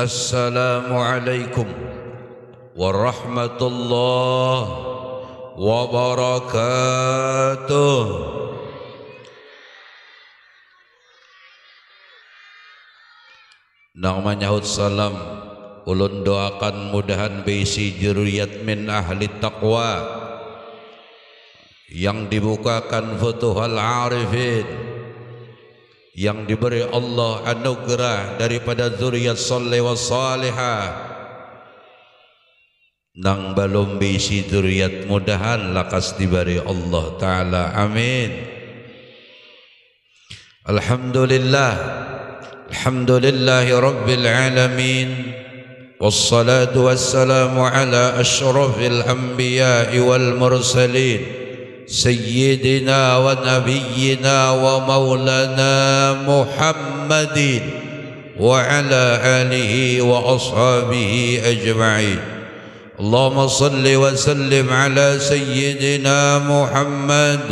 Assalamualaikum warahmatullahi wabarakatuh. Nang menyahut salam, ulun doakan mudahan beisi juriyat min ahli taqwa yang dibukakan futuhal arifin, yang diberi Allah anugerah daripada zuriat salih wa salihah. Nang belum bisi zuriat mudahan lakas diberi Allah Ta'ala, amin. Alhamdulillah, alhamdulillahi rabbil alamin, wassalatu wassalamu ala ashrafil anbiya'i wal mursalin, سيدنا ونبينا ومولانا محمد وعلى آله وأصحابه أجمعين. اللهم صل وسلم على سيدنا محمد،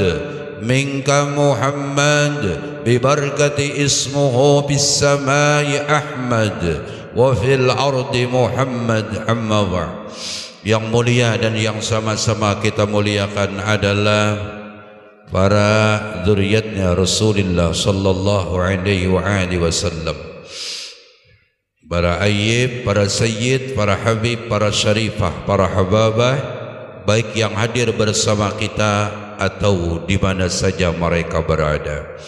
منك محمد، ببركة اسمه بالسماء أحمد وفي الأرض محمد. أما بعد. Yang mulia dan yang sama-sama kita muliakan adalah para zuriatnya Rasulullah sallallahu alaihi wasallam, para ayyib, para sayyid, para habib, para syarifah, para hababah, baik yang hadir bersama kita atau di mana saja mereka berada.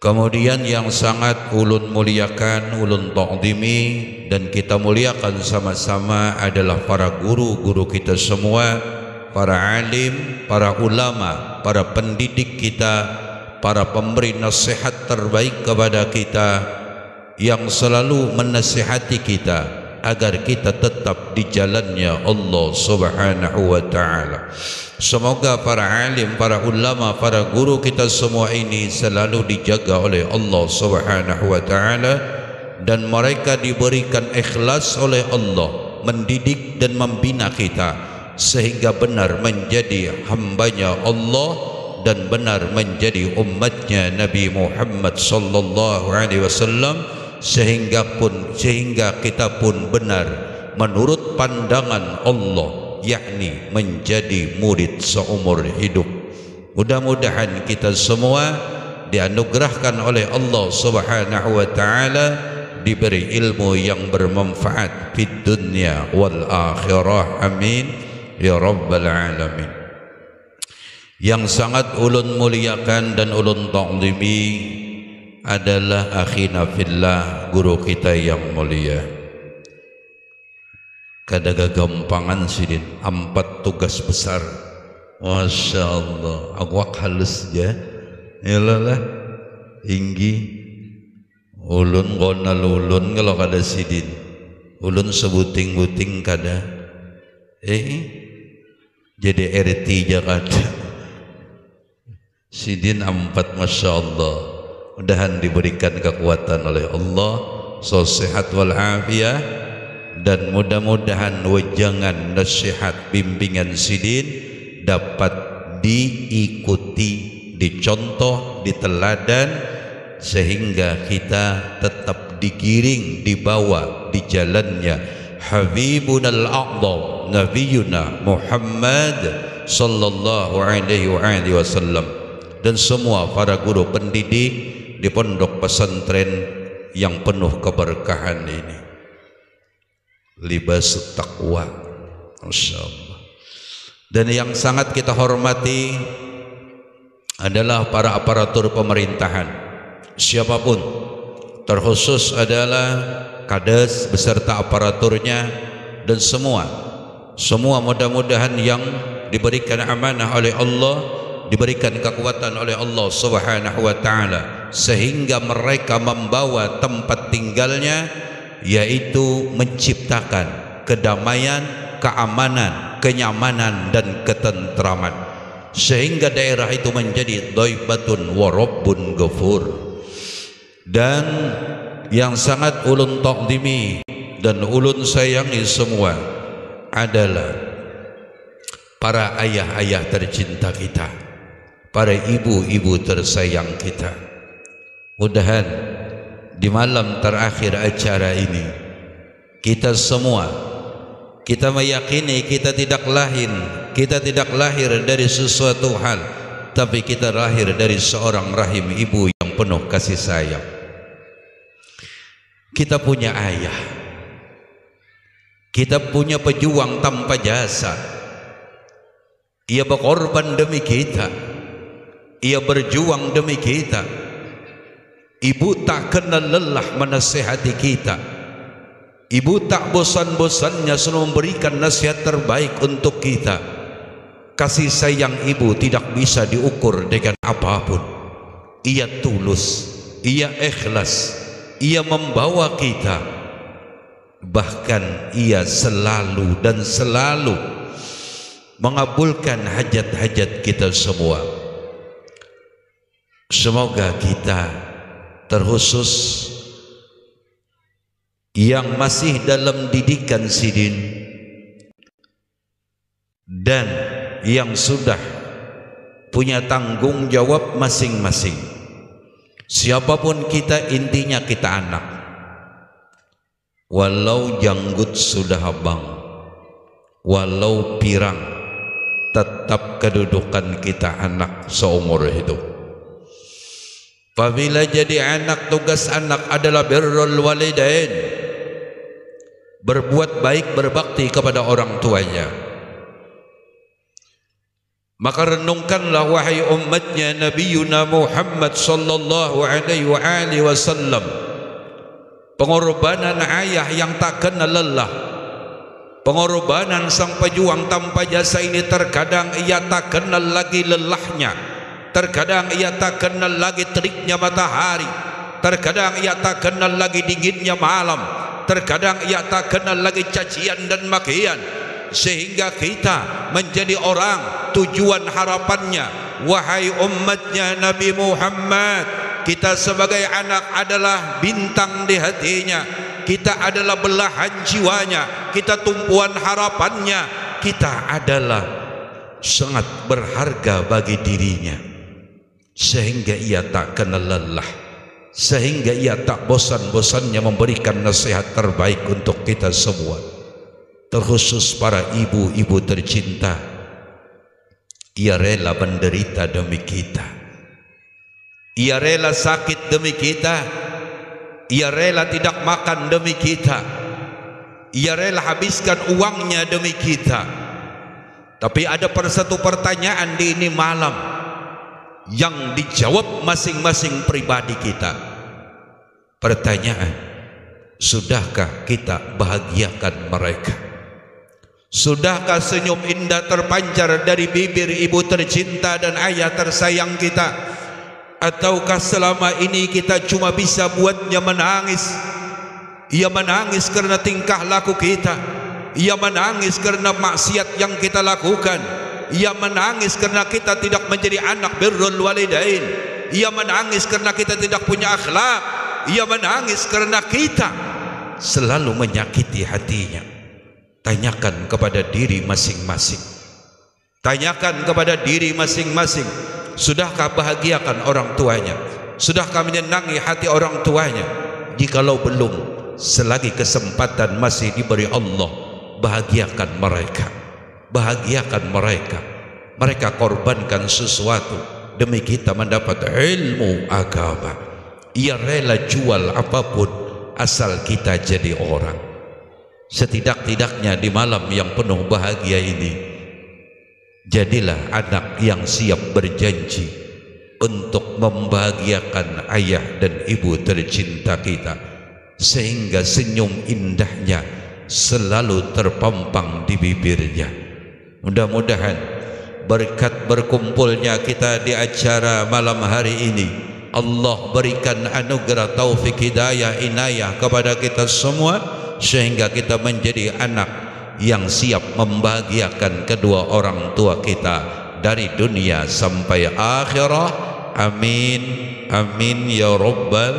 Kemudian yang sangat ulun muliakan, ulun ta'zimi dan kita muliakan sama-sama adalah para guru-guru kita semua, para alim, para ulama, para pendidik kita, para pemberi nasihat terbaik kepada kita, yang selalu menasihati kita agar kita tetap di jalannya Allah Subhanahu wa ta'ala. Semoga para alim, para ulama, para guru kita semua ini selalu dijaga oleh Allah Subhanahu wa ta'ala, dan mereka diberikan ikhlas oleh Allah mendidik dan membina kita sehingga benar menjadi hambanya Allah dan benar menjadi umatnya Nabi Muhammad sallallahu alaihi wasallam, sehingga kita pun benar menurut pandangan Allah, yakni menjadi murid seumur hidup. Mudah-mudahan kita semua dianugerahkan oleh Allah Subhanahu wa ta'ala diberi ilmu yang bermanfaat di dunia wal akhirah, amin ya rabbal alamin. Yang sangat ulun muliakan dan ulun ta'zimi adalah akhina fillah, guru kita yang mulia. Kada gampangan sidin, 4 tugas besar, masya Allah, awak halus ya, ilalah tinggi. Ulun ngonal ulun kalau kada sidin, ulun sebuting-buting kada, jadi RT Jakarta. Sidin 4, masya Allah. Mudahan diberikan kekuatan oleh Allah, so sehat wal afiyah, dan mudah-mudahan wejangan nasihat bimbingan sidin dapat diikuti, dicontoh, diteladan, sehingga kita tetap digiring, dibawa di jalannya Habibunal A'zam Nabiyuna Muhammad sallallahu alaihi wasallam, dan semua para guru pendidik di pondok pesantren yang penuh keberkahan ini. Libas taqwa, masya Allah. Dan yang sangat kita hormati adalah para aparatur pemerintahan, siapapun, terkhusus adalah kades beserta aparaturnya, dan semua mudah-mudahan yang diberikan amanah oleh Allah, diberikan kekuatan oleh Allah Subhanahu wa ta'ala, sehingga mereka membawa tempat tinggalnya, yaitu menciptakan kedamaian, keamanan, kenyamanan dan ketentraman, sehingga daerah itu menjadi dhaibatun wa rabbun ghafur. Dan yang sangat ulun ta'zimi dan ulun sayangi semua adalah para ayah-ayah tercinta kita, para ibu-ibu tersayang kita. Mudahan di malam terakhir acara ini kita semua, kita meyakini kita tidak lahir dari sesuatu hal, tapi kita lahir dari seorang rahim ibu yang penuh kasih sayang. Kita punya ayah, kita punya pejuang tanpa jasa. Ia berkorban demi kita, ia berjuang demi kita. Ibu tak kenal lelah menasihati kita. Ibu tak bosan-bosannya selalu memberikan nasihat terbaik untuk kita. Kasih sayang ibu tidak bisa diukur dengan apapun. Ia tulus, ia ikhlas, ia membawa kita. Bahkan ia selalu dan selalu mengabulkan hajat-hajat kita semua. Semoga kita, terkhusus yang masih dalam didikan sidin dan yang sudah punya tanggung jawab masing-masing, siapapun kita, intinya kita anak. Walau janggut sudah abang, walau pirang, tetap kedudukan kita anak seumur hidup. Apabila jadi anak, tugas anak adalah birrul walidain, berbuat baik, berbakti kepada orang tuanya. Maka renungkanlah wahai umatnya Nabiuna Muhammad sallallahu alaihi wasallam, pengorbanan ayah yang tak kenal lelah, pengorbanan sang pejuang tanpa jasa ini. Terkadang ia tak kenal lagi lelahnya, terkadang ia tak kenal lagi teriknya matahari, terkadang ia tak kenal lagi dinginnya malam, terkadang ia tak kenal lagi cacian dan makian. Sehingga kita menjadi orang tujuan harapannya. Wahai umatnya Nabi Muhammad, kita sebagai anak adalah bintang di hatinya, kita adalah belahan jiwanya, kita tumpuan harapannya, kita adalah sangat berharga bagi dirinya. Sehingga ia tak kenal lelah, sehingga ia tak bosan-bosannya memberikan nasihat terbaik untuk kita semua. Terkhusus para ibu-ibu tercinta, ia rela menderita demi kita, ia rela sakit demi kita, ia rela tidak makan demi kita, ia rela habiskan uangnya demi kita. Tapi ada satu pertanyaan di ini malam yang dijawab masing-masing pribadi kita. Pertanyaan, sudahkah kita bahagiakan mereka? Sudahkah senyum indah terpancar dari bibir ibu tercinta dan ayah tersayang kita? Ataukah selama ini kita cuma bisa buatnya menangis? Ia menangis karena tingkah laku kita, ia menangis karena maksiat yang kita lakukan, ia menangis karena kita tidak menjadi anak birrul walidain, ia menangis karena kita tidak punya akhlak, ia menangis karena kita selalu menyakiti hatinya. Tanyakan kepada diri masing-masing, tanyakan kepada diri masing-masing, sudahkah bahagiakan orang tuanya? Sudahkah menyenangi hati orang tuanya? Jikalau belum, selagi kesempatan masih diberi Allah, bahagiakan mereka, bahagiakan mereka. Mereka korbankan sesuatu demi kita mendapat ilmu agama. Ia rela jual apapun asal kita jadi orang. Setidak-tidaknya di malam yang penuh bahagia ini, jadilah anak yang siap berjanji untuk membahagiakan ayah dan ibu tercinta kita, sehingga senyum indahnya selalu terpampang di bibirnya. Mudah-mudahan berkat berkumpulnya kita di acara malam hari ini, Allah berikan anugerah taufik hidayah inayah kepada kita semua, sehingga kita menjadi anak yang siap membahagiakan kedua orang tua kita dari dunia sampai akhirat. Amin, amin ya rabbal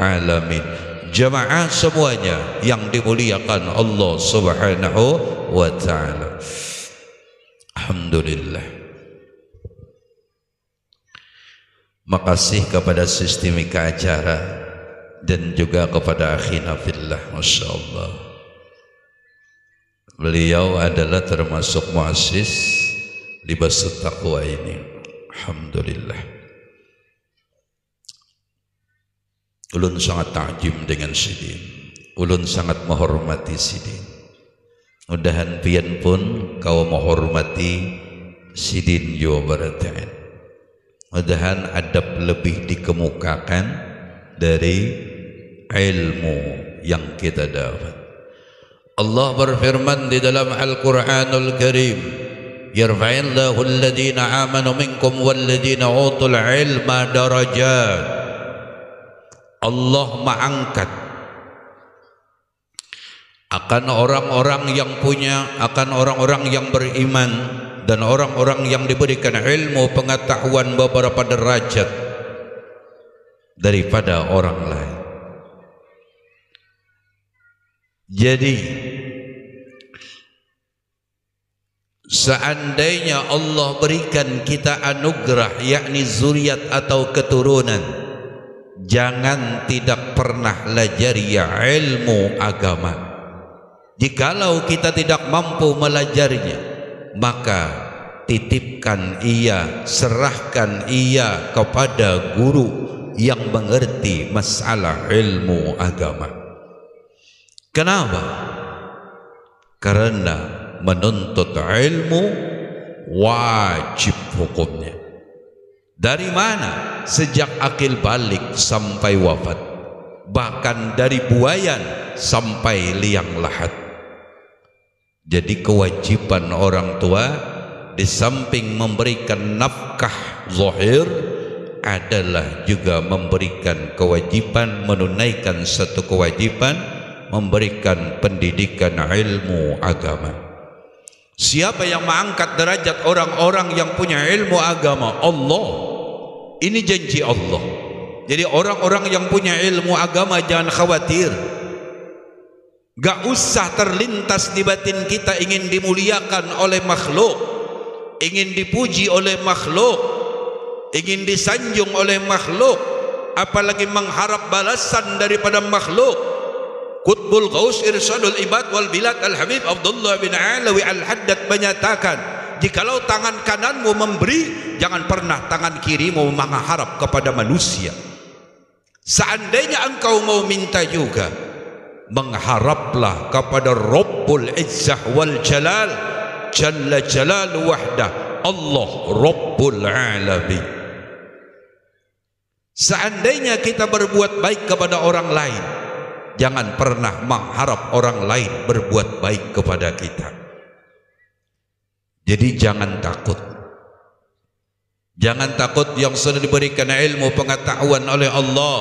alamin. Jamaah semuanya yang dimuliakan Allah subhanahu wa ta'ala, alhamdulillah. Makasih kepada sistemika acara dan juga kepada akhina fillah, Masya Allah. Beliau adalah termasuk muassis Libasut Taqwa ini. Alhamdulillah. Ulun sangat takjim dengan sidin. Ulun sangat menghormati sidin. Mudahan pian pun kau menghormati sidin Jawa Barat. Mudahan adab lebih dikemukakan dari ilmu yang kita dapat. Allah berfirman di dalam Al-Quranul Karim, yarfa'illahu alladhina amanu minkum walladhina utul ilma darajat. Allah mengangkat akan orang-orang yang punya, akan orang-orang yang beriman dan orang-orang yang diberikan ilmu pengetahuan beberapa derajat daripada orang lain. Jadi seandainya Allah berikan kita anugerah, yakni zuriat atau keturunan, jangan tidak pernah pelajari ilmu agama. Jikalau kita tidak mampu melajarinya, maka titipkan ia, serahkan ia kepada guru yang mengerti masalah ilmu agama. Kenapa? Karena menuntut ilmu wajib hukumnya. Dari mana? Sejak akil balik sampai wafat, bahkan dari buayan sampai liang lahat. Jadi kewajiban orang tua di samping memberikan nafkah zahir adalah juga memberikan kewajiban, menunaikan satu kewajiban, memberikan pendidikan ilmu agama. Siapa yang mengangkat derajat orang-orang yang punya ilmu agama? Allah. Ini janji Allah. Jadi orang-orang yang punya ilmu agama jangan khawatir. Gak usah terlintas di batin kita ingin dimuliakan oleh makhluk, ingin dipuji oleh makhluk, ingin disanjung oleh makhluk, apalagi mengharap balasan daripada makhluk. Qutbul Ghaus Irsyadul Ibad wal Bilad Al-Habib Abdullah bin Alawi Al-Haddad menyatakan, jikalau tangan kananmu memberi, jangan pernah tangan kirimu mengharap kepada manusia. Seandainya engkau mau minta juga, mengharaplah kepada Rabbul Izzah wal Jalal, Jalla Jalal wahdah, Allah Rabbul Alamin. Seandainya kita berbuat baik kepada orang lain, jangan pernah mengharap orang lain berbuat baik kepada kita. Jadi jangan takut. Jangan takut yang sudah diberikan ilmu pengetahuan oleh Allah,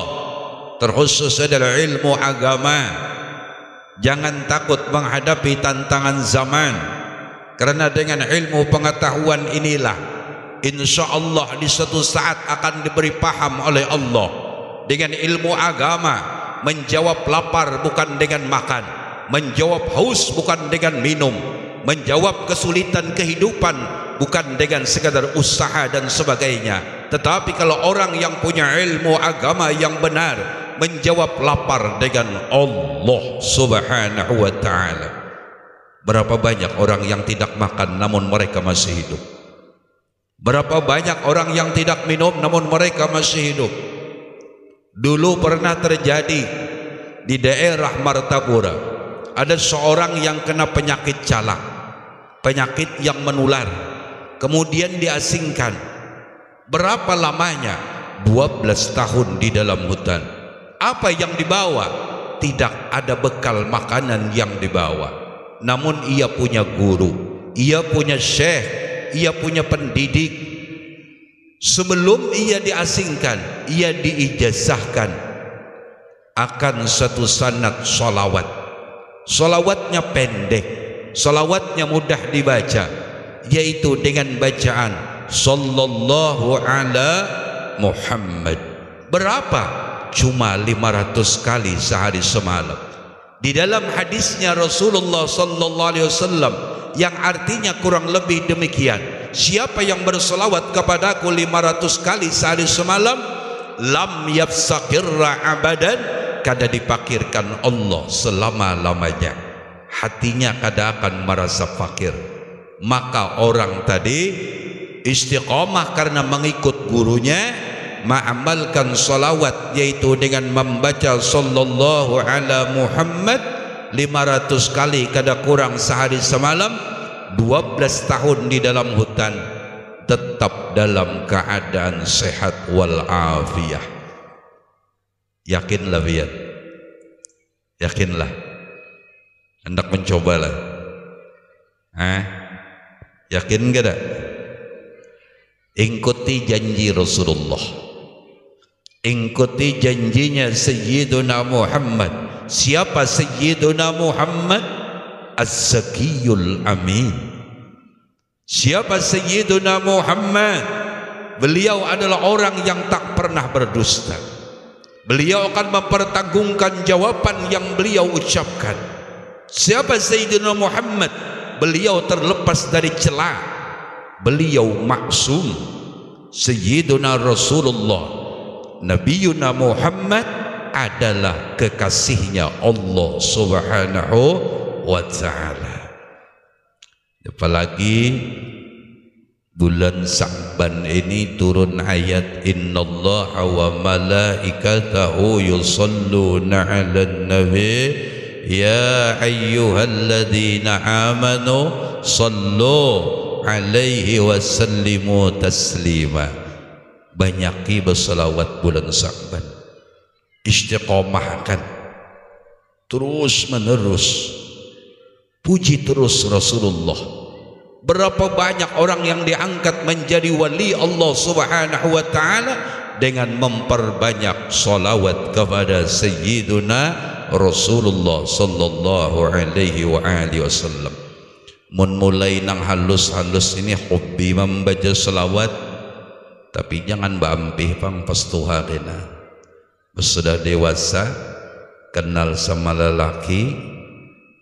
terkhusus adalah ilmu agama. Jangan takut menghadapi tantangan zaman, karena dengan ilmu pengetahuan inilah insya Allah di suatu saat akan diberi paham oleh Allah. Dengan ilmu agama, menjawab lapar bukan dengan makan, menjawab haus bukan dengan minum, menjawab kesulitan kehidupan bukan dengan sekadar usaha dan sebagainya. Tetapi kalau orang yang punya ilmu agama yang benar, menjawab lapar dengan Allah Subhanahu wa ta'ala. Berapa banyak orang yang tidak makan namun mereka masih hidup? Berapa banyak orang yang tidak minum namun mereka masih hidup? Dulu pernah terjadi di daerah Martapura, ada seorang yang kena penyakit calak, penyakit yang menular, kemudian diasingkan. Berapa lamanya? 12 tahun di dalam hutan. Apa yang dibawa? Tidak ada bekal makanan yang dibawa. Namun ia punya guru, ia punya syekh, ia punya pendidik. Sebelum ia diasingkan, ia diijazahkan akan satu sanad salawat. Salawatnya pendek, salawatnya mudah dibaca, yaitu dengan bacaan sallallahu ala Muhammad. Berapa? Cuma 500 kali sehari semalam. Di dalam hadisnya Rasulullah sallallahu alaihi wasallam yang artinya kurang lebih demikian, siapa yang berselawat kepadaku 500 kali sehari semalam, lam yafsaqirra abadan, kada dipakirkan Allah selama-lamanya. hatinya kadang akan merasa fakir. Maka orang tadi istiqomah karena mengikut gurunya, mengamalkan salawat, yaitu dengan membaca sallallahu ala Muhammad 500 kali kada kurang sehari semalam, 12 tahun di dalam hutan, tetap dalam keadaan sehat wal afiyah. Yakinlah biar, yakinlah, hendak mencobalah. Yakin gak? Ikuti janji Rasulullah, ikuti janjinya Sayyiduna Muhammad. Siapa Sayyiduna Muhammad? As-Zakiyul Amin. Siapa Sayyiduna Muhammad? Beliau adalah orang yang tak pernah berdusta. Beliau akan mempertanggungjawabkan jawaban yang beliau ucapkan. Siapa Sayyiduna Muhammad? Beliau terlepas dari celah. Beliau maksum. Sayyiduna Rasulullah, Nabiyuna Muhammad adalah kekasihnya Allah Subhanahu wa ta'ala. Apalagi bulan Sa'ban ini turun ayat innallaha wa malaikatahu yusalluna 'alan nabi ya ayyuhalladzina amanu sallu alaihi wa sallimu taslima. Banyaki berselawat bulan Sa'ban, istiqomahkan terus menerus, puji terus Rasulullah. Berapa banyak orang yang diangkat menjadi wali Allah Subhanahu wa ta'ala dengan memperbanyak salawat kepada Sayyiduna Rasulullah sallallahu alaihi wa alihi wasallam. Mun mulai nang halus-halus ini hobi membaca salawat, tapi jangan bampih pang pastuha kena. Sudah dewasa, kenal sama lelaki,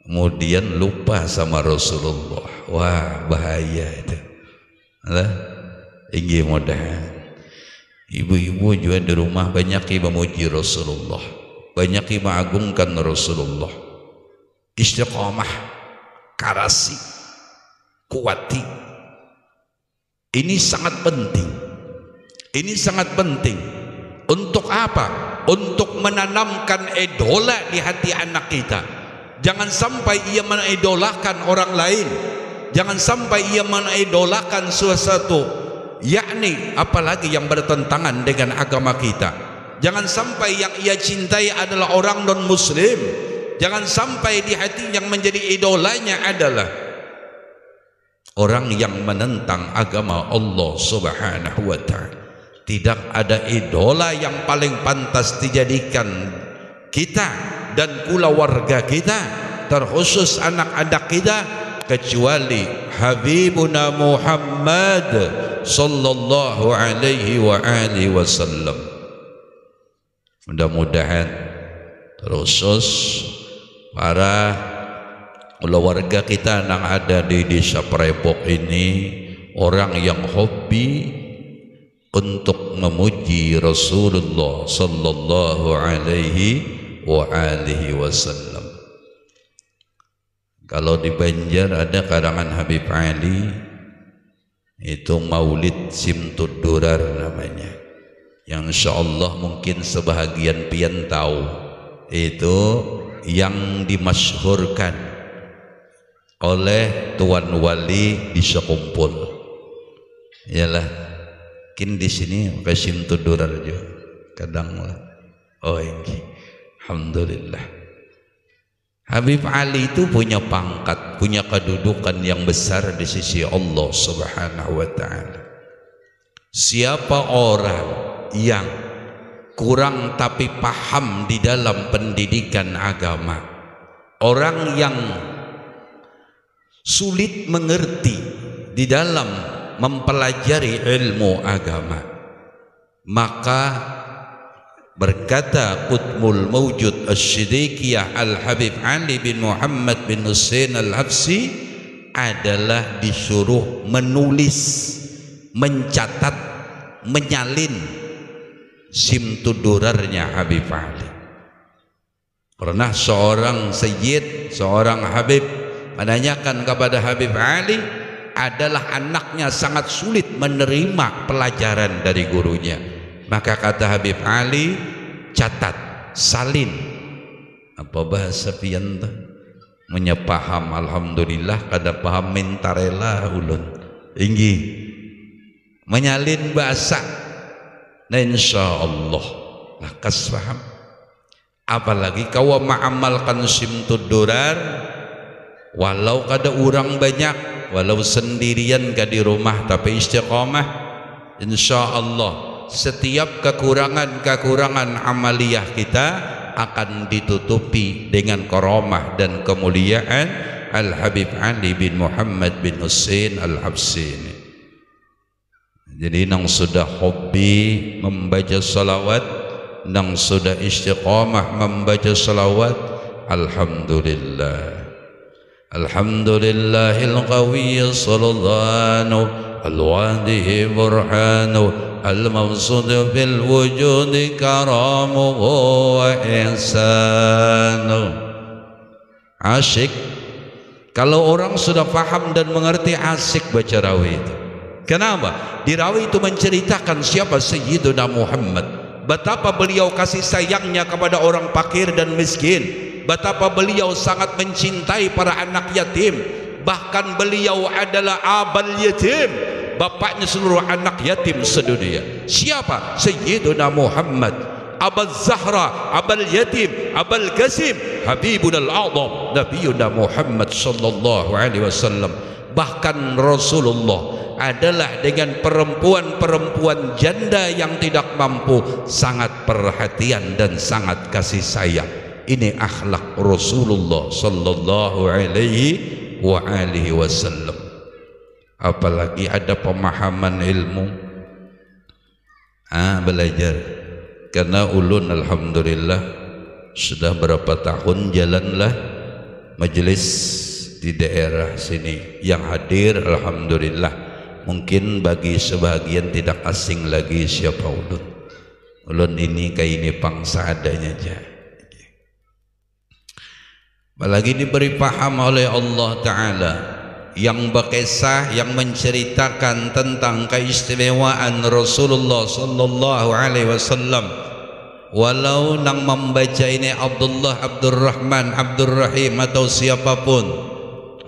kemudian lupa sama Rasulullah. Wah, bahaya itu. Alah, ingin mudah. Ibu-ibu juga di rumah banyak yang memuji Rasulullah, banyak yang mengagungkan Rasulullah. Istiqomah, karasi, kuati. Ini sangat penting. Ini sangat penting. Untuk apa? Untuk menanamkan idola di hati anak kita. Jangan sampai ia mengidolakan orang lain. Jangan sampai ia mengidolakan sesuatu, yakni apalagi yang bertentangan dengan agama kita. Jangan sampai yang ia cintai adalah orang non muslim. Jangan sampai di hati yang menjadi idolanya adalah orang yang menentang agama Allah Subhanahu wa ta'ala. Tidak ada idola yang paling pantas dijadikan kita dan pula warga kita, terkhusus anak-anak kita, kecuali Habibuna Muhammad sallallahu alaihi wa alihi wasallam. Mudah-mudahan terkhusus para warga kita yang ada di desa Prepok ini, orang yang hobi untuk memuji Rasulullah sallallahu alaihi wa alihi wasallam. Kalau di Banjar ada karangan Habib Ali, itu Maulid Simtud Durar namanya, yang insyaallah mungkin sebahagian pian tahu. Itu yang dimasyhurkan oleh Tuan Wali di sekumpul. Yalah, mungkin di sini pakai Simtud Durar juga kadang lah. Oh ini, alhamdulillah. Habib Ali itu punya pangkat, punya kedudukan yang besar di sisi Allah Subhanahu wa ta'ala. Siapa orang yang kurang tapi paham di dalam pendidikan agama, orang yang sulit mengerti di dalam mempelajari ilmu agama, maka berkata Qutbul Mawjud Asy-Siddiqiyah Al-Habib Ali bin Muhammad bin Hussein Al-Habsyi adalah disuruh menulis, mencatat, menyalin Simtud Durarnya Habib Ali. Pernah seorang sayyid, seorang habib menanyakan kepada Habib Ali, adalah anaknya sangat sulit menerima pelajaran dari gurunya. Maka kata Habib Ali, catat, salin. Apa bahasa pian tu? Menyepaham, alhamdulillah kada paham mentarela ulun. Tinggi. Menyalin bahasa. Nah insyaallah lakas paham. Apalagi kau mengamalkan simtud durar, walau kada orang banyak, walau sendirian ke di rumah tapi istiqamah, insyaallah setiap kekurangan amaliyah kita akan ditutupi dengan karamah dan kemuliaan Al-Habib Ali bin Muhammad bin Husain Al-Habsyi ini. Jadi nang sudah hobi membaca salawat, nang sudah istiqamah membaca salawat, alhamdulillah. Alhamdulillahil qawiyyi sallallahu al-wadihi burhanu al-mawsud fil wujudi karamuhu wa ihsanu. Asyik. Kalau orang sudah paham dan mengerti, asyik baca rawi itu. Kenapa? Di rawi itu menceritakan siapa Sayyiduna Muhammad, betapa beliau kasih sayangnya kepada orang fakir dan miskin, betapa beliau sangat mencintai para anak yatim, bahkan beliau adalah abal yatim, bapaknya seluruh anak yatim sedunia. Siapa? Sayyiduna Muhammad, Abul Zahra, Abul Yatim, Abul Qasim, Habibunal A'zam, Nabiyuna Muhammad sallallahu alaihi wasallam. Bahkan Rasulullah adalah dengan perempuan-perempuan janda yang tidak mampu sangat perhatian dan sangat kasih sayang. Ini akhlak Rasulullah sallallahu alaihi wa alihi wasallam. Apalagi ada pemahaman ilmu, belajar. Karena ulun alhamdulillah sudah berapa tahun jalanlah majelis di daerah sini. Yang hadir alhamdulillah, mungkin bagi sebagian tidak asing lagi siapa ulun. Ulun ini kayak ini pangsa adanya aja. Apalagi diberi paham oleh Allah Ta'ala yang berkisah, yang menceritakan tentang keistimewaan Rasulullah sallallahu alaihi wasallam. Walau nang membaca ini Abdullah, Abdurrahman, Abdurrahim atau siapapun,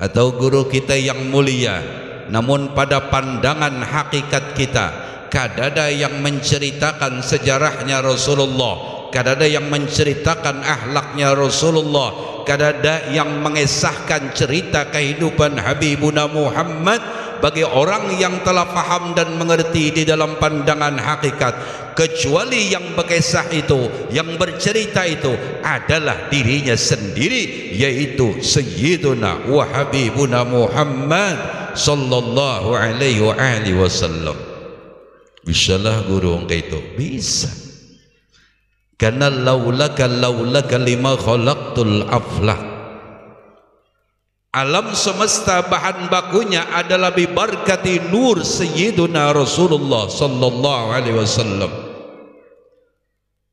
atau guru kita yang mulia, namun pada pandangan hakikat kita kadada yang menceritakan sejarahnya Rasulullah, kadada yang menceritakan akhlaknya Rasulullah, kadada yang mengisahkan cerita kehidupan Habibuna Muhammad bagi orang yang telah faham dan mengerti di dalam pandangan hakikat. Kecuali yang berkisah itu, yang bercerita itu adalah dirinya sendiri, yaitu Sayyiduna wa Habibuna Muhammad sallallahu alaihi wa alihi wasallam. Bisalah guru orang itu? Bisa. Karena laulaka lima khalaqtul aflak. Alam semesta bahan bakunya adalah bibarkati nur Sayyiduna Rasulullah sallallahu alaihi wasallam.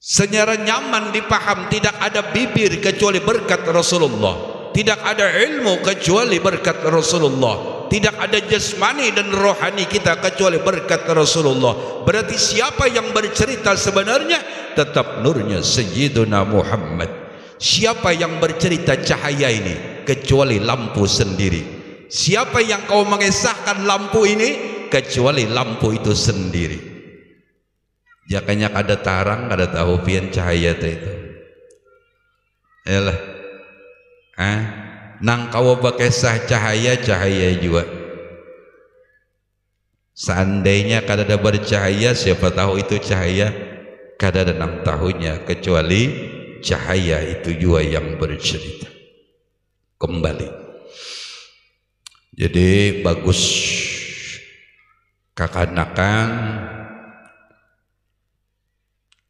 Secara nyaman dipaham, tidak ada bibir kecuali berkat Rasulullah, tidak ada ilmu kecuali berkat Rasulullah, tidak ada jasmani dan rohani kita kecuali berkat Rasulullah. Berarti siapa yang bercerita sebenarnya? Tetap nurnya Sayyiduna Muhammad. Siapa yang bercerita cahaya ini? Kecuali lampu sendiri. Siapa yang kau mengisahkan lampu ini? Kecuali lampu itu sendiri. Jakanya kada tarang, kada tahu pian cahaya itu. Yalah. Nang kau berkisah cahaya juga. Seandainya kada ada bercahaya, siapa tahu itu cahaya? Kada ada nang tahunya, kecuali cahaya itu juga yang bercerita. Kembali. Jadi bagus kakanakan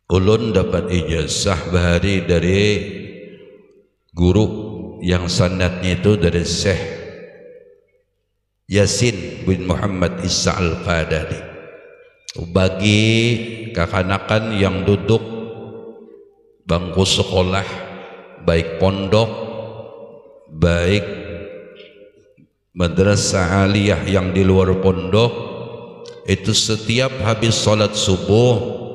ulun dapat ijazah bahari dari guru yang sanadnya itu dari Syekh Yasin bin Muhammad Isa Al-Fadali. Bagi kakanakan yang duduk bangku sekolah baik pondok, baik madrasah aliyah yang di luar pondok, itu setiap habis salat subuh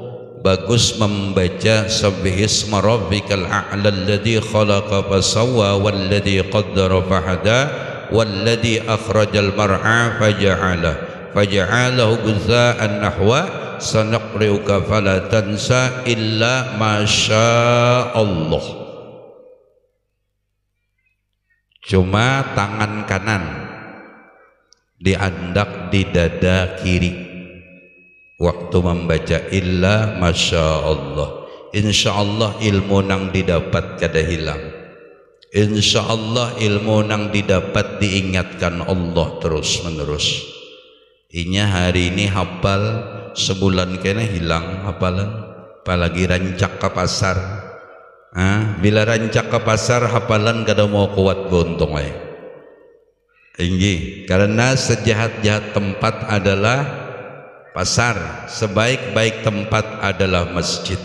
bagus membaca Sabbihisma rabbikal a'la alladzi khalaqa fasawwa walladzi qaddara fahada walladzi akhrajal mar'a faja'alahu ghuzaa'an nahwa sanaqri'uka fala tansa illa ma syaa Allah. Cuma tangan kanan diandak di dada kiri waktu membaca illa masya Allah. Insya Allah ilmu nang didapat kada hilang, insya Allah ilmu nang didapat diingatkan Allah terus menerus. Inya hari ini hafal, sebulan kena hilang hafalan, apalagi rancak ke pasar. Bila rancak ke pasar hafalan kada mau kuat bontong ay. Tinggi, karena sejahat-jahat tempat adalah pasar, sebaik-baik tempat adalah masjid.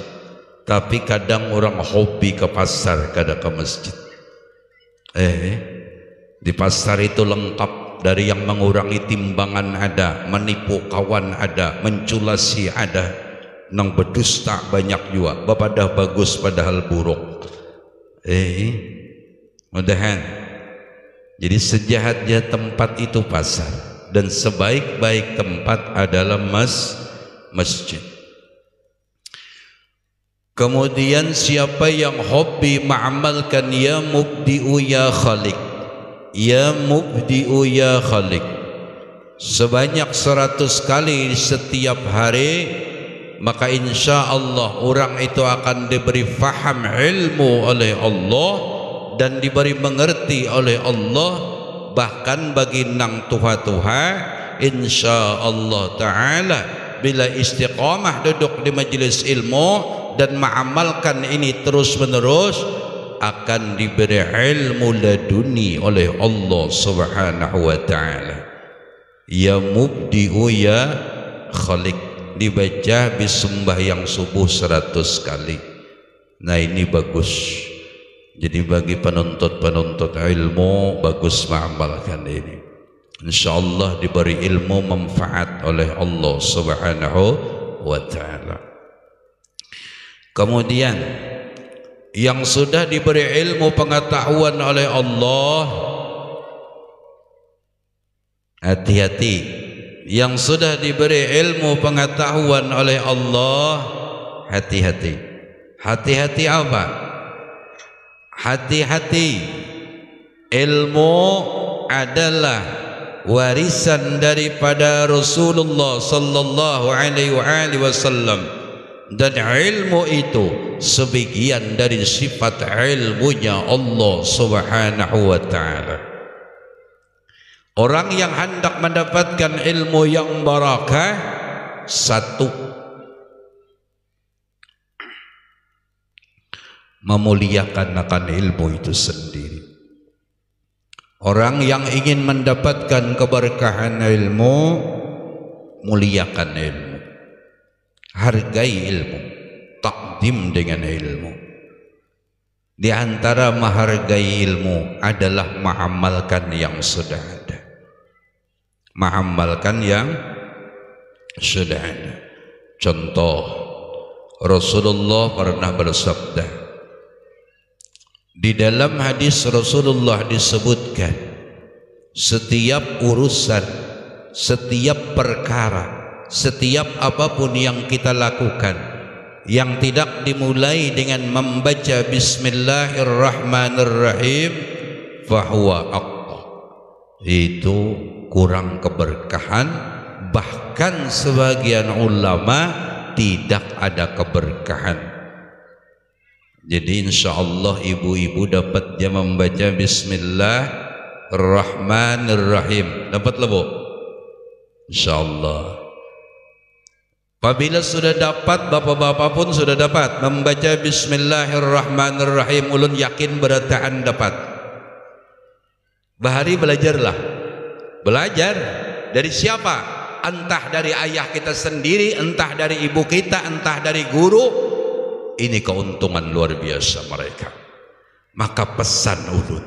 Tapi kadang orang hobi ke pasar, kada ke masjid. Di pasar itu lengkap, dari yang mengurangi timbangan ada, menipu kawan ada, menculasi ada, nang berdusta banyak juga. Bapak dah bagus padahal buruk. Mudahan. Jadi sejahat-jahat tempat itu pasar, dan sebaik-baik tempat adalah masjid. Kemudian siapa yang hobi mengamalkan ya mubdi'u ya khaliq, ya mubdi'u ya khaliq sebanyak 100 kali setiap hari, maka insya Allah orang itu akan diberi faham ilmu oleh Allah dan diberi mengerti oleh Allah. Bahkan bagi nang tuha-tuha insya Allah ta'ala bila istiqamah duduk di majelis ilmu dan mengamalkan ini terus menerus, akan diberi ilmu laduni oleh Allah subhanahu wa ta'ala. Ya mubdi'u ya khaliq dibaca bisembah yang subuh 100 kali. Nah ini bagus. Jadi bagi penuntut-penuntut ilmu bagus mengamalkan ini. InsyaAllah diberi ilmu manfaat oleh Allah subhanahu wa ta'ala. Kemudian yang sudah diberi ilmu pengetahuan oleh Allah, hati-hati. Yang sudah diberi ilmu pengetahuan oleh Allah, hati-hati. Hati-hati apa? Hati-hati, ilmu adalah warisan daripada Rasulullah sallallahu alaihi wasallam, dan ilmu itu sebagian dari sifat ilmunya Allah subhanahu wa ta'ala. Orang yang hendak mendapatkan ilmu yang barakah, satu, memuliakan akan ilmu itu sendiri. Orang yang ingin mendapatkan keberkahan ilmu, muliakan ilmu, hargai ilmu, takdim dengan ilmu. Di antara menghargai ilmu adalah mengamalkan yang sudah ada, mengamalkan yang sudah ada. Contoh, Rasulullah pernah bersabda, di dalam hadis Rasulullah disebutkan, setiap urusan, setiap perkara, setiap apapun yang kita lakukan yang tidak dimulai dengan membaca Bismillahirrahmanirrahim, fahuwa aqta, itu kurang keberkahan. Bahkan sebagian ulama tidak ada keberkahan. Jadi insya Allah ibu-ibu dapat dia membaca Bismillahirrahmanirrahim. Dapat lah bu? Insya Allah. Apabila sudah dapat, bapak-bapak pun sudah dapat membaca Bismillahirrahmanirrahim, ulun yakin berataan dapat. Bahari belajarlah. Belajar dari siapa? Entah dari ayah kita sendiri, entah dari ibu kita, entah dari guru. Ini keuntungan luar biasa mereka. Maka pesan ulun,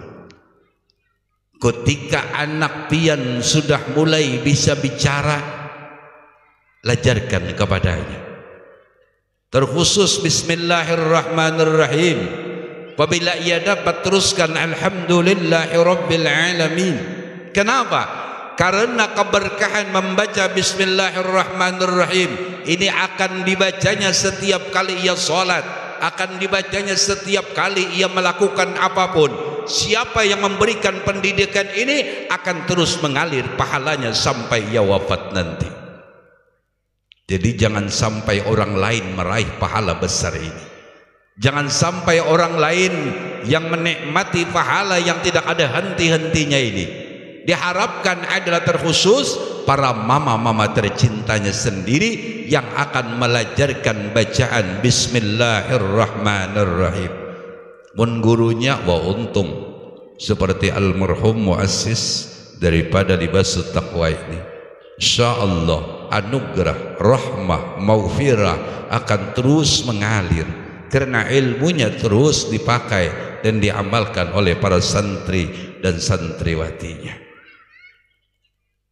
ketika anak pian sudah mulai bisa bicara, lajarkan kepadanya. Terkhusus Bismillahirrahmanirrahim. Apabila ia dapat, teruskan Alhamdulillahirabbil alamin. Kenapa? Karena keberkahan membaca Bismillahirrahmanirrahim ini akan dibacanya setiap kali ia salat, akan dibacanya setiap kali ia melakukan apapun. Siapa yang memberikan pendidikan ini akan terus mengalir pahalanya sampai ia wafat nanti. Jadi jangan sampai orang lain meraih pahala besar ini. Jangan sampai orang lain yang menikmati pahala yang tidak ada henti-hentinya ini. Diharapkan adalah terkhusus para mama-mama tercintanya sendiri yang akan melajarkan bacaan Bismillahirrahmanirrahim. Mun gurunya wa untung seperti almarhum muassis daripada Libasut Taqwa ini. Insyaallah anugerah, rahmah, maghfirah akan terus mengalir karena ilmunya terus dipakai dan diamalkan oleh para santri dan santriwatinya.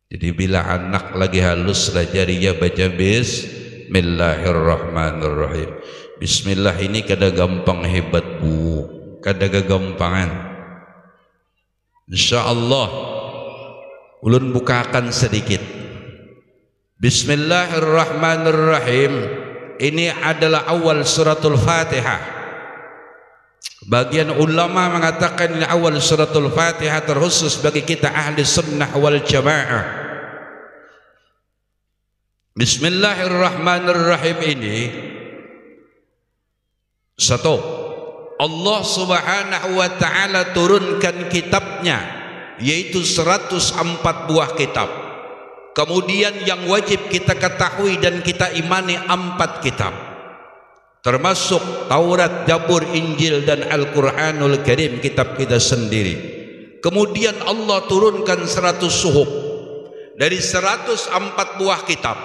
Jadi bila anak lagi halus lajarinya baca Bismillahirrahmanirrahim. Bismillah ini kada gampang hebat bu, kada gagampangan. Insyaallah ulun bukakan sedikit. Bismillahirrahmanirrahim ini adalah awal suratul Fatihah. Bagian ulama mengatakan ini awal suratul Fatihah terkhusus bagi kita ahli sunnah wal jamaah. Bismillahirrahmanirrahim ini satu, Allah subhanahu wa ta'ala turunkan kitabnya yaitu 104 buah kitab. Kemudian yang wajib kita ketahui dan kita imani 4 kitab, termasuk Taurat, Zabur, Injil dan Al-Quranul Karim, kitab kita sendiri. Kemudian Allah turunkan 100 suhuf dari 104 buah kitab.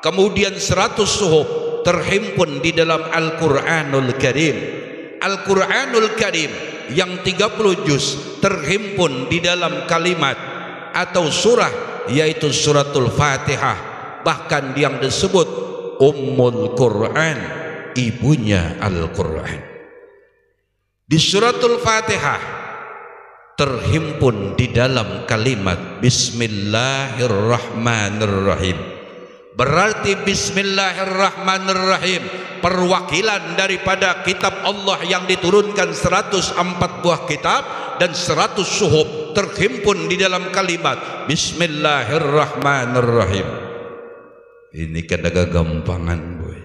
Kemudian 100 suhuf terhimpun di dalam Al-Quranul Karim. Al-Quranul Karim yang 30 juz terhimpun di dalam kalimat atau surah yaitu suratul Fatihah, bahkan yang disebut Ummul Quran, ibunya Al-Quran. Di suratul Fatihah terhimpun di dalam kalimat Bismillahirrahmanirrahim. Berarti Bismillahirrahmanirrahim perwakilan daripada kitab Allah yang diturunkan 104 buah kitab dan 100 suhuf terhimpun di dalam kalimat Bismillahirrahmanirrahim. Ini kada gagampangan boy.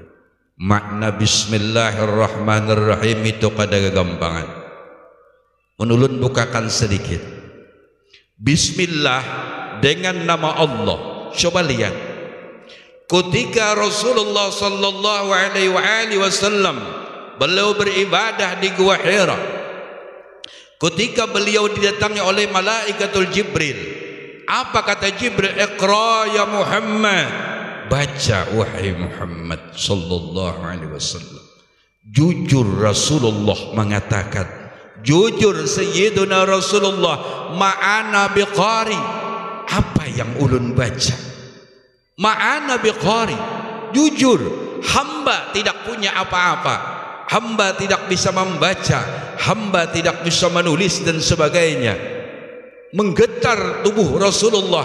Makna Bismillahirrahmanirrahim itu kada gagampangan. Menulun bukakan sedikit. Bismillah dengan nama Allah. Coba lihat. Ketika Rasulullah sallallahu alaihi wasallam beliau beribadah di Gua Hira, ketika beliau didatangi oleh malaikatul Jibril, apa kata Jibril? Iqra ya Muhammad, baca wahai Muhammad sallallahu alaihi wasallam. Jujur Rasulullah mengatakan, jujur Sayyiduna Rasulullah, ma'ana biqari, apa yang ulun baca? Ma'ana biqari, jujur hamba tidak punya apa-apa, hamba tidak bisa membaca, hamba tidak bisa menulis dan sebagainya. Menggetar tubuh Rasulullah,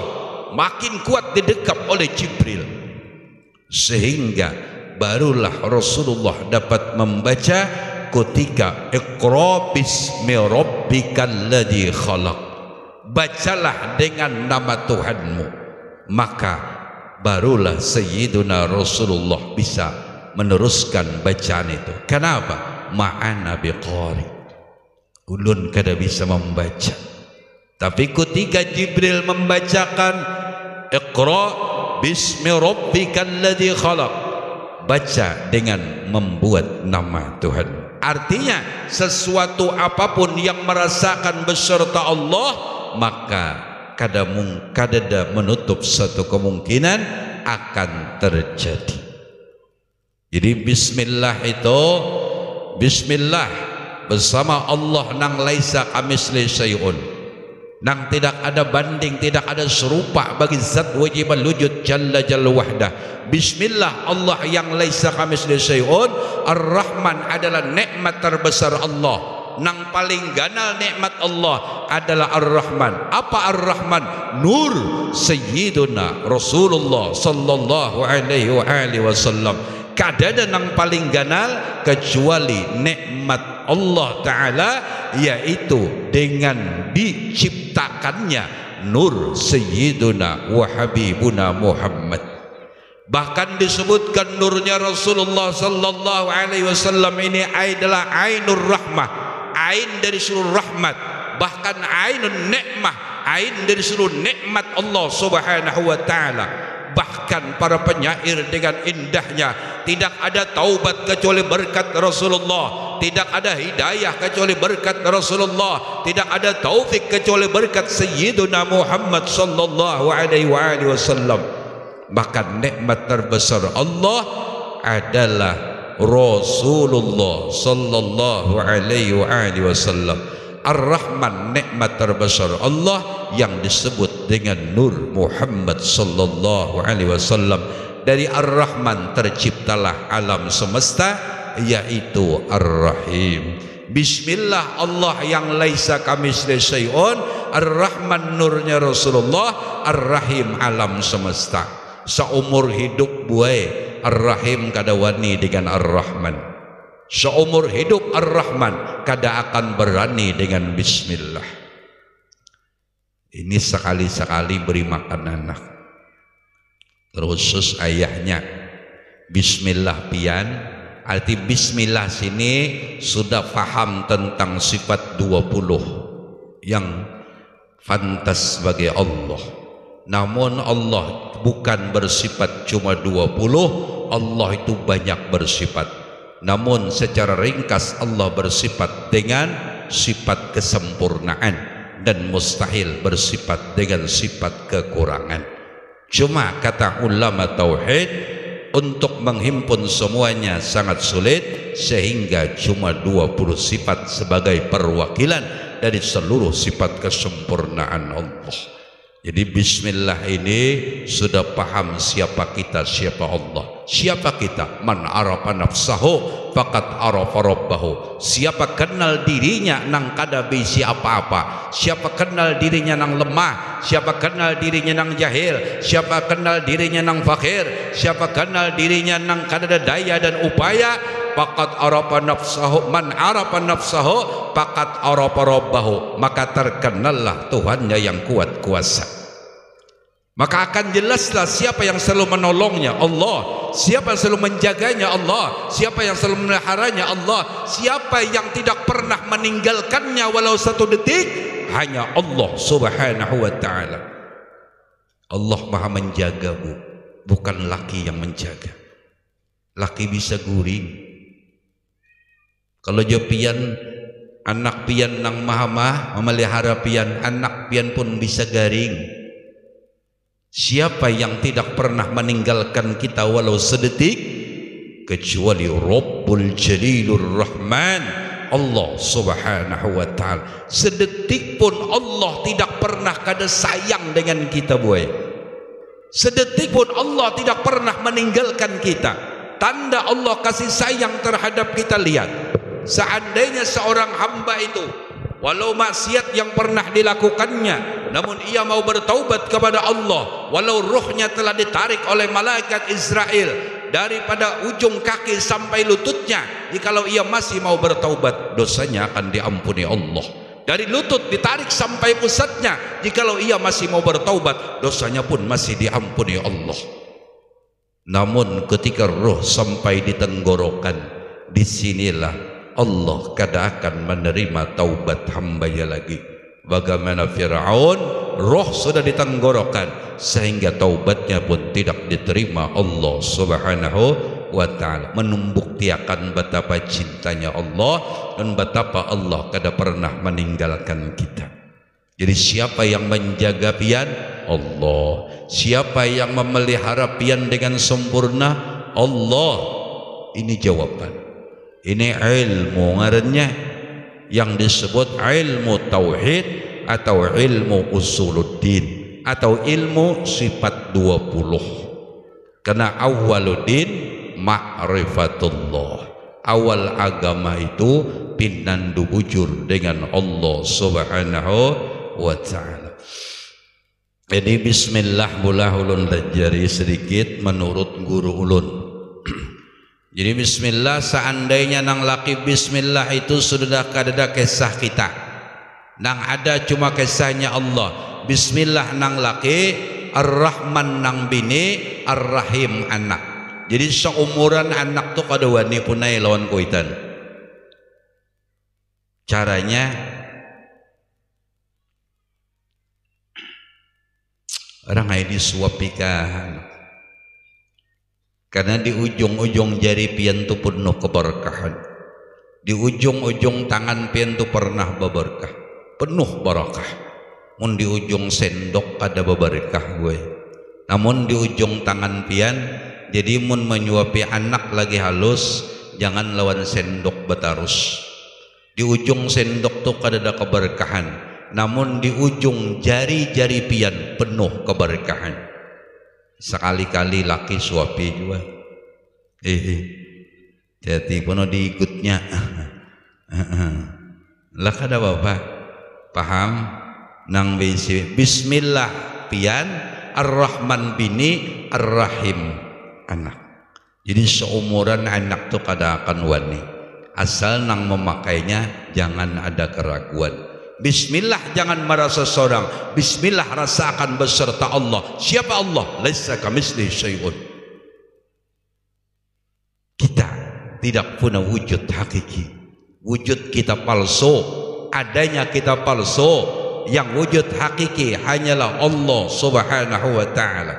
makin kuat didekap oleh Jibril, sehingga barulah Rasulullah dapat membaca ketika Iqra bismi rabbikal ladzi khalaq, bacalah dengan nama Tuhanmu. Maka barulah Sayyiduna Rasulullah bisa meneruskan bacaan itu. Kenapa? Ma'ana biqari, ulun kada bisa membaca. Tapi ketika Jibril membacakan Iqra bismi rabbikal ladzi khalaq, baca dengan membuat nama Tuhan. Artinya sesuatu apapun yang merasakan beserta Allah, maka kada menutup satu kemungkinan akan terjadi. Jadi bismillah itu, bismillah bersama Allah nang laisa kamitsli syai'un, nang tidak ada banding, tidak ada serupa bagi zat wajib wujud jalla jalla wahdah. Bismillah, Allah yang laisa kamitsli syai'un. Ar-Rahman adalah nikmat terbesar Allah. Nang paling ganal nikmat Allah adalah Ar-Rahman. Apa Ar-Rahman? Nur Sayyiduna Rasulullah sallallahu alaihi wasallam. Kadada nang paling ganal kecuali nikmat Allah Ta'ala, yaitu dengan diciptakannya Nur Sayyiduna wa Habibuna Muhammad. Bahkan disebutkan nurnya Rasulullah sallallahu alaihi wasallam ini adalah Ainur Rahmah, ain dari seluruh rahmat, bahkan ainun nikmah, ain dari seluruh nikmat Allah Subhanahu wa taala. Bahkan para penyair dengan indahnya, tidak ada taubat kecuali berkat Rasulullah, tidak ada hidayah kecuali berkat Rasulullah, tidak ada taufik kecuali berkat Sayyiduna Muhammad sallallahu alaihi wasallam. Bahkan nikmat terbesar Allah adalah Rasulullah sallallahu alaihi wasallam. Ar-Rahman, nikmat terbesar Allah yang disebut dengan Nur Muhammad sallallahu alaihi wasallam. Dari Ar-Rahman terciptalah alam semesta, yaitu Ar-Rahim. Bismillah, Allah yang laisa kamitsli syai'un. Ar-Rahman nurnya Rasulullah, Ar-Rahim alam semesta. Seumur hidup buai Ar-Rahim kada wani dengan Ar-Rahman. Seumur hidup Ar-Rahman kada akan berani dengan Bismillah. Ini sekali-sekali beri makan anak, terkhusus ayahnya. Bismillah pian, arti Bismillah sini sudah paham tentang sifat 20 yang fantas bagi Allah. Namun Allah bukan bersifat cuma 20, Allah itu banyak bersifat. Namun secara ringkas Allah bersifat dengan sifat kesempurnaan dan mustahil bersifat dengan sifat kekurangan. Cuma kata ulama tauhid, untuk menghimpun semuanya sangat sulit, sehingga cuma 20 sifat sebagai perwakilan dari seluruh sifat kesempurnaan Allah. Jadi Bismillah ini sudah paham siapa kita, siapa Allah. Siapa kita? Man arafa nafsahu faqad arafa rabbahu. Siapa kenal dirinya nang kada bisi apa-apa, siapa kenal dirinya nang lemah, siapa kenal dirinya nang jahil, siapa kenal dirinya nang fakir, siapa kenal dirinya nang kada ada daya dan upaya, faqad arafa nafsahu. Man arafa nafsahu faqad arafa rabbahu. Maka terkenallah Tuhannya yang kuat kuasa. Maka akan jelaslah siapa yang selalu menolongnya, Allah. Siapa yang selalu menjaganya, Allah. Siapa yang selalu memeliharanya, Allah. Siapa yang tidak pernah meninggalkannya walau satu detik, hanya Allah Subhanahu wa ta'ala. Allah maha menjaga, bukan laki yang menjaga. Laki bisa guring. Kalau jo pian, anak pian nang maha memelihara pian, anak pian pun bisa garing. Siapa yang tidak pernah meninggalkan kita walau sedetik, kecuali Rabbul Jalilur Rahman, Allah Subhanahu wa ta'ala. Sedetik pun Allah tidak pernah kada sayang dengan kita, boy. Sedetik pun Allah tidak pernah meninggalkan kita. Tanda Allah kasih sayang terhadap kita, lihat. Seandainya seorang hamba itu walau maksiat yang pernah dilakukannya, namun ia mau bertaubat kepada Allah, walau ruhnya telah ditarik oleh malaikat Israel daripada ujung kaki sampai lututnya, jikalau ia masih mau bertaubat, dosanya akan diampuni Allah. Dari lutut ditarik sampai pusatnya, jikalau ia masih mau bertaubat, dosanya pun masih diampuni Allah. Namun ketika roh sampai di tenggorokan, disinilah Allah kada akan menerima taubat hambanya lagi. Bagaimana Fir'aun, roh sudah di tenggorokan, sehingga taubatnya pun tidak diterima Allah Subhanahu wa ta'ala. Membuktikan betapa cintanya Allah dan betapa Allah kada pernah meninggalkan kita. Jadi siapa yang menjaga pian? Allah. Siapa yang memelihara pian dengan sempurna? Allah. Ini jawaban. Ini ilmu ngarannya. yang disebut ilmu tauhid atau ilmu usuluddin atau ilmu sifat 20. Karena awwaluddin ma'rifatullah, awal agama itu pinandu bujur dengan Allah subhanahu wa ta'ala. Jadi bismillah mula ulun lajari sedikit menurut guru ulun. Jadi bismillah, seandainya nang laki bismillah itu sudah kadada kisah kita, nang ada cuma kisahnya Allah. Bismillah nang laki, ar-Rahman nang bini, ar-Rahim anak. Jadi seumuran anak tuh kada wani punai lawan kuitan. Caranya orang ini suapikan, karena di ujung-ujung jari pian tu penuh keberkahan, di ujung-ujung tangan pian tu pernah berberkah, penuh barakah. Mun di ujung sendok ada berberkah gue, namun di ujung tangan pian, jadi mun menyuapi anak lagi halus, jangan lawan sendok betarus. Di ujung sendok tu ada keberkahan, namun di ujung jari-jari pian penuh keberkahan. Sekali-kali laki suapi juga, jadi penuh diikutnya. Lah kada bapak paham nang bisi bismillah pian, ar-Rahman bini, ar-Rahim anak. Jadi seumuran anak tu kada akan wani, asal nang memakainya jangan ada keraguan. Bismillah jangan merasa seorang, bismillah rasakan beserta Allah. Siapa Allah? Laisa kamitslihi syai'un. Kita tidak punya wujud hakiki, wujud kita palsu, adanya kita palsu. Yang wujud hakiki hanyalah Allah subhanahu wa ta'ala.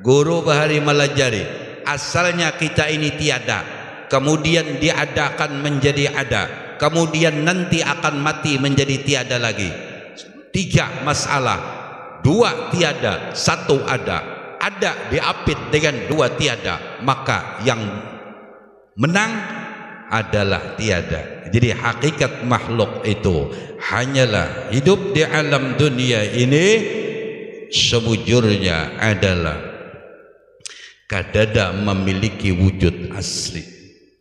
Guru bahari melajari, asalnya kita ini tiada, kemudian diadakan menjadi ada, kemudian nanti akan mati menjadi tiada lagi. 3 masalah, 2 tiada, 1 ada. Ada diapit dengan 2 tiada, maka yang menang adalah tiada. Jadi hakikat makhluk itu hanyalah hidup di alam dunia ini sebujurnya adalah kadada memiliki wujud asli,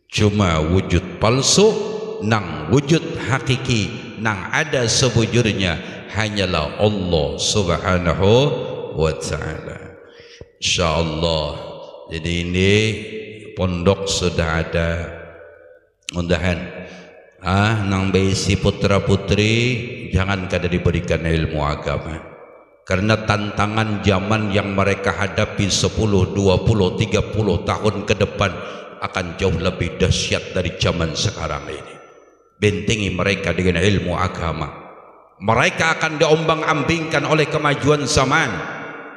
cuma wujud palsu. Nang wujud hakiki nang ada sebujurnya hanyalah Allah subhanahu wa ta'ala. InsyaAllah. Jadi ini pondok sudah ada, mudahan nang beisi putra putri jangan kada diberikan ilmu agama, karena tantangan zaman yang mereka hadapi 10, 20, 30 tahun ke depan akan jauh lebih dahsyat dari zaman sekarang ini. Bentengi mereka dengan ilmu agama. Mereka akan diombang-ambingkan oleh kemajuan zaman.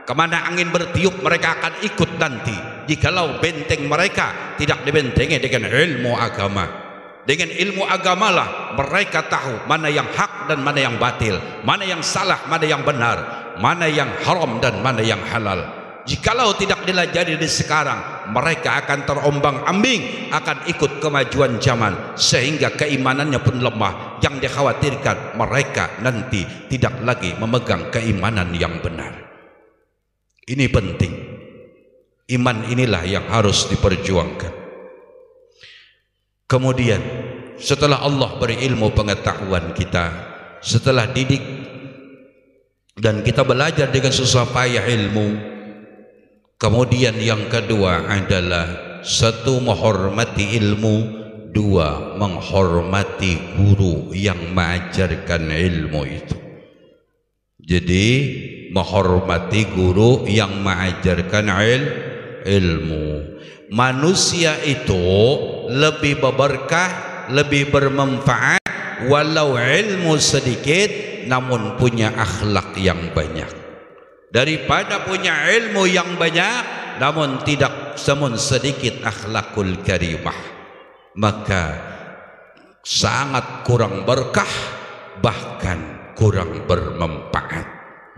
Kemana angin bertiup mereka akan ikut nanti, jikalau benteng mereka tidak dibentengi dengan ilmu agama. Dengan ilmu agamalah mereka tahu mana yang hak dan mana yang batil, mana yang salah, mana yang benar, mana yang haram dan mana yang halal. Jikalau tidak dilajari di sekarang, mereka akan terombang-ambing, akan ikut kemajuan zaman, sehingga keimanannya pun lemah. Yang dikhawatirkan mereka nanti tidak lagi memegang keimanan yang benar. Ini penting. Iman inilah yang harus diperjuangkan. Kemudian setelah Allah beri ilmu pengetahuan kita, setelah didik dan kita belajar dengan susah payah ilmu, kemudian yang kedua adalah 1 menghormati ilmu, 2 menghormati guru yang mengajarkan ilmu itu. Jadi menghormati guru yang mengajarkan ilmu. Manusia itu lebih berberkah, lebih bermanfaat walau ilmu sedikit namun punya akhlak yang banyak, daripada punya ilmu yang banyak namun tidak namun sedikit akhlakul karimah. Maka sangat kurang berkah, bahkan kurang bermanfaat,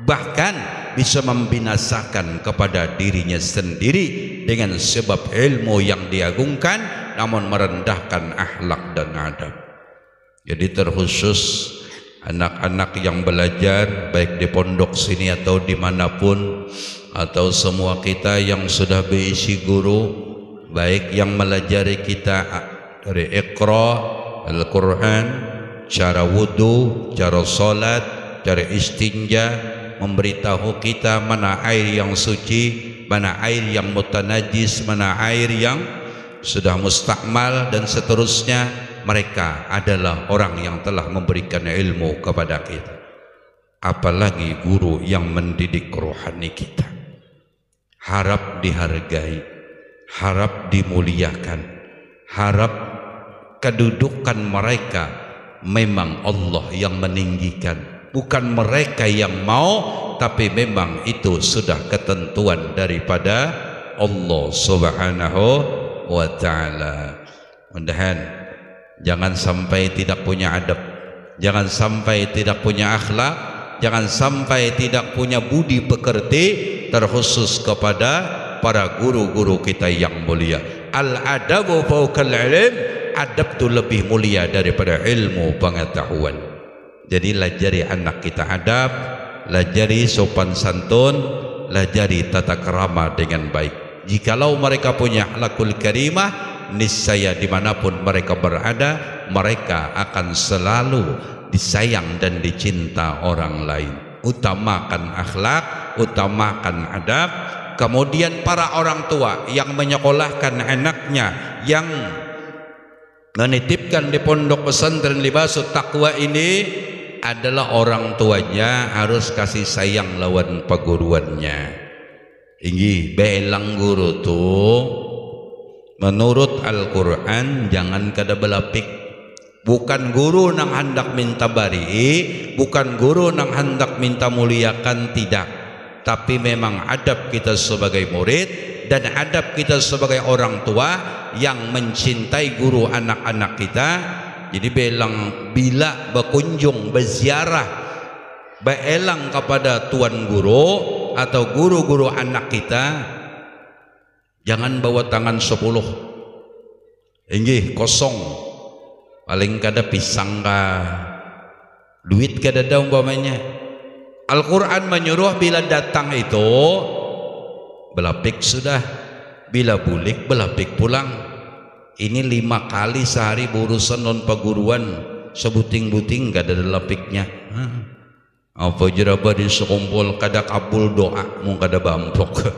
bahkan bisa membinasakan kepada dirinya sendiri dengan sebab ilmu yang diagungkan namun merendahkan akhlak dan adab. Jadi terkhusus anak-anak yang belajar baik di pondok sini atau dimanapun, atau semua kita yang sudah berisi guru, baik yang melajari kita dari Iqra Al-Quran, cara wudu, cara solat, cara istinja, memberitahu kita mana air yang suci, mana air yang mutanajis, mana air yang sudah mustakmal dan seterusnya. Mereka adalah orang yang telah memberikan ilmu kepada kita. Apalagi guru yang mendidik rohani kita. Harap dihargai, harap dimuliakan, harap kedudukan mereka memang Allah yang meninggikan, bukan mereka yang mau, tapi memang itu sudah ketentuan daripada Allah Subhanahu wa ta'ala. Mudah-mudahan jangan sampai tidak punya adab, jangan sampai tidak punya akhlak, jangan sampai tidak punya budi pekerti, terkhusus kepada para guru-guru kita yang mulia. Al-adabu fawqal ilm, adab itu lebih mulia daripada ilmu pengetahuan. Jadi lajari anak kita adab, lajari sopan santun, lajari tata kerama dengan baik. Jikalau mereka punya akhlakul karimah, niscaya dimanapun mereka berada, mereka akan selalu disayang dan dicinta orang lain. Utamakan akhlak, utamakan adab. Kemudian para orang tua yang menyekolahkan anaknya, yang menitipkan di pondok pesantren Libasul Taqwa ini, adalah orang tuanya harus kasih sayang lawan perguruannya. Ini belang guru tuh menurut Al-Quran jangan kada belapik. Bukan guru nang hendak minta bari, bukan guru nang hendak minta muliakan, tidak. Tapi memang adab kita sebagai murid dan adab kita sebagai orang tua yang mencintai guru anak-anak kita. Jadi belang bila berkunjung, berziarah, beelang kepada tuan guru atau guru-guru anak kita, jangan bawa tangan 10. Inggih kosong, paling kada pisang kah, duit kada ada umpamanya. Al-Quran menyuruh bila datang itu belapik sudah, bila bulik belapik pulang. Ini 5 kali sehari berurusan non perguruan, sebuting-buting kada ada lapiknya. Apa jeraba di sekumpul kada kabul doa, mau kada bamplok.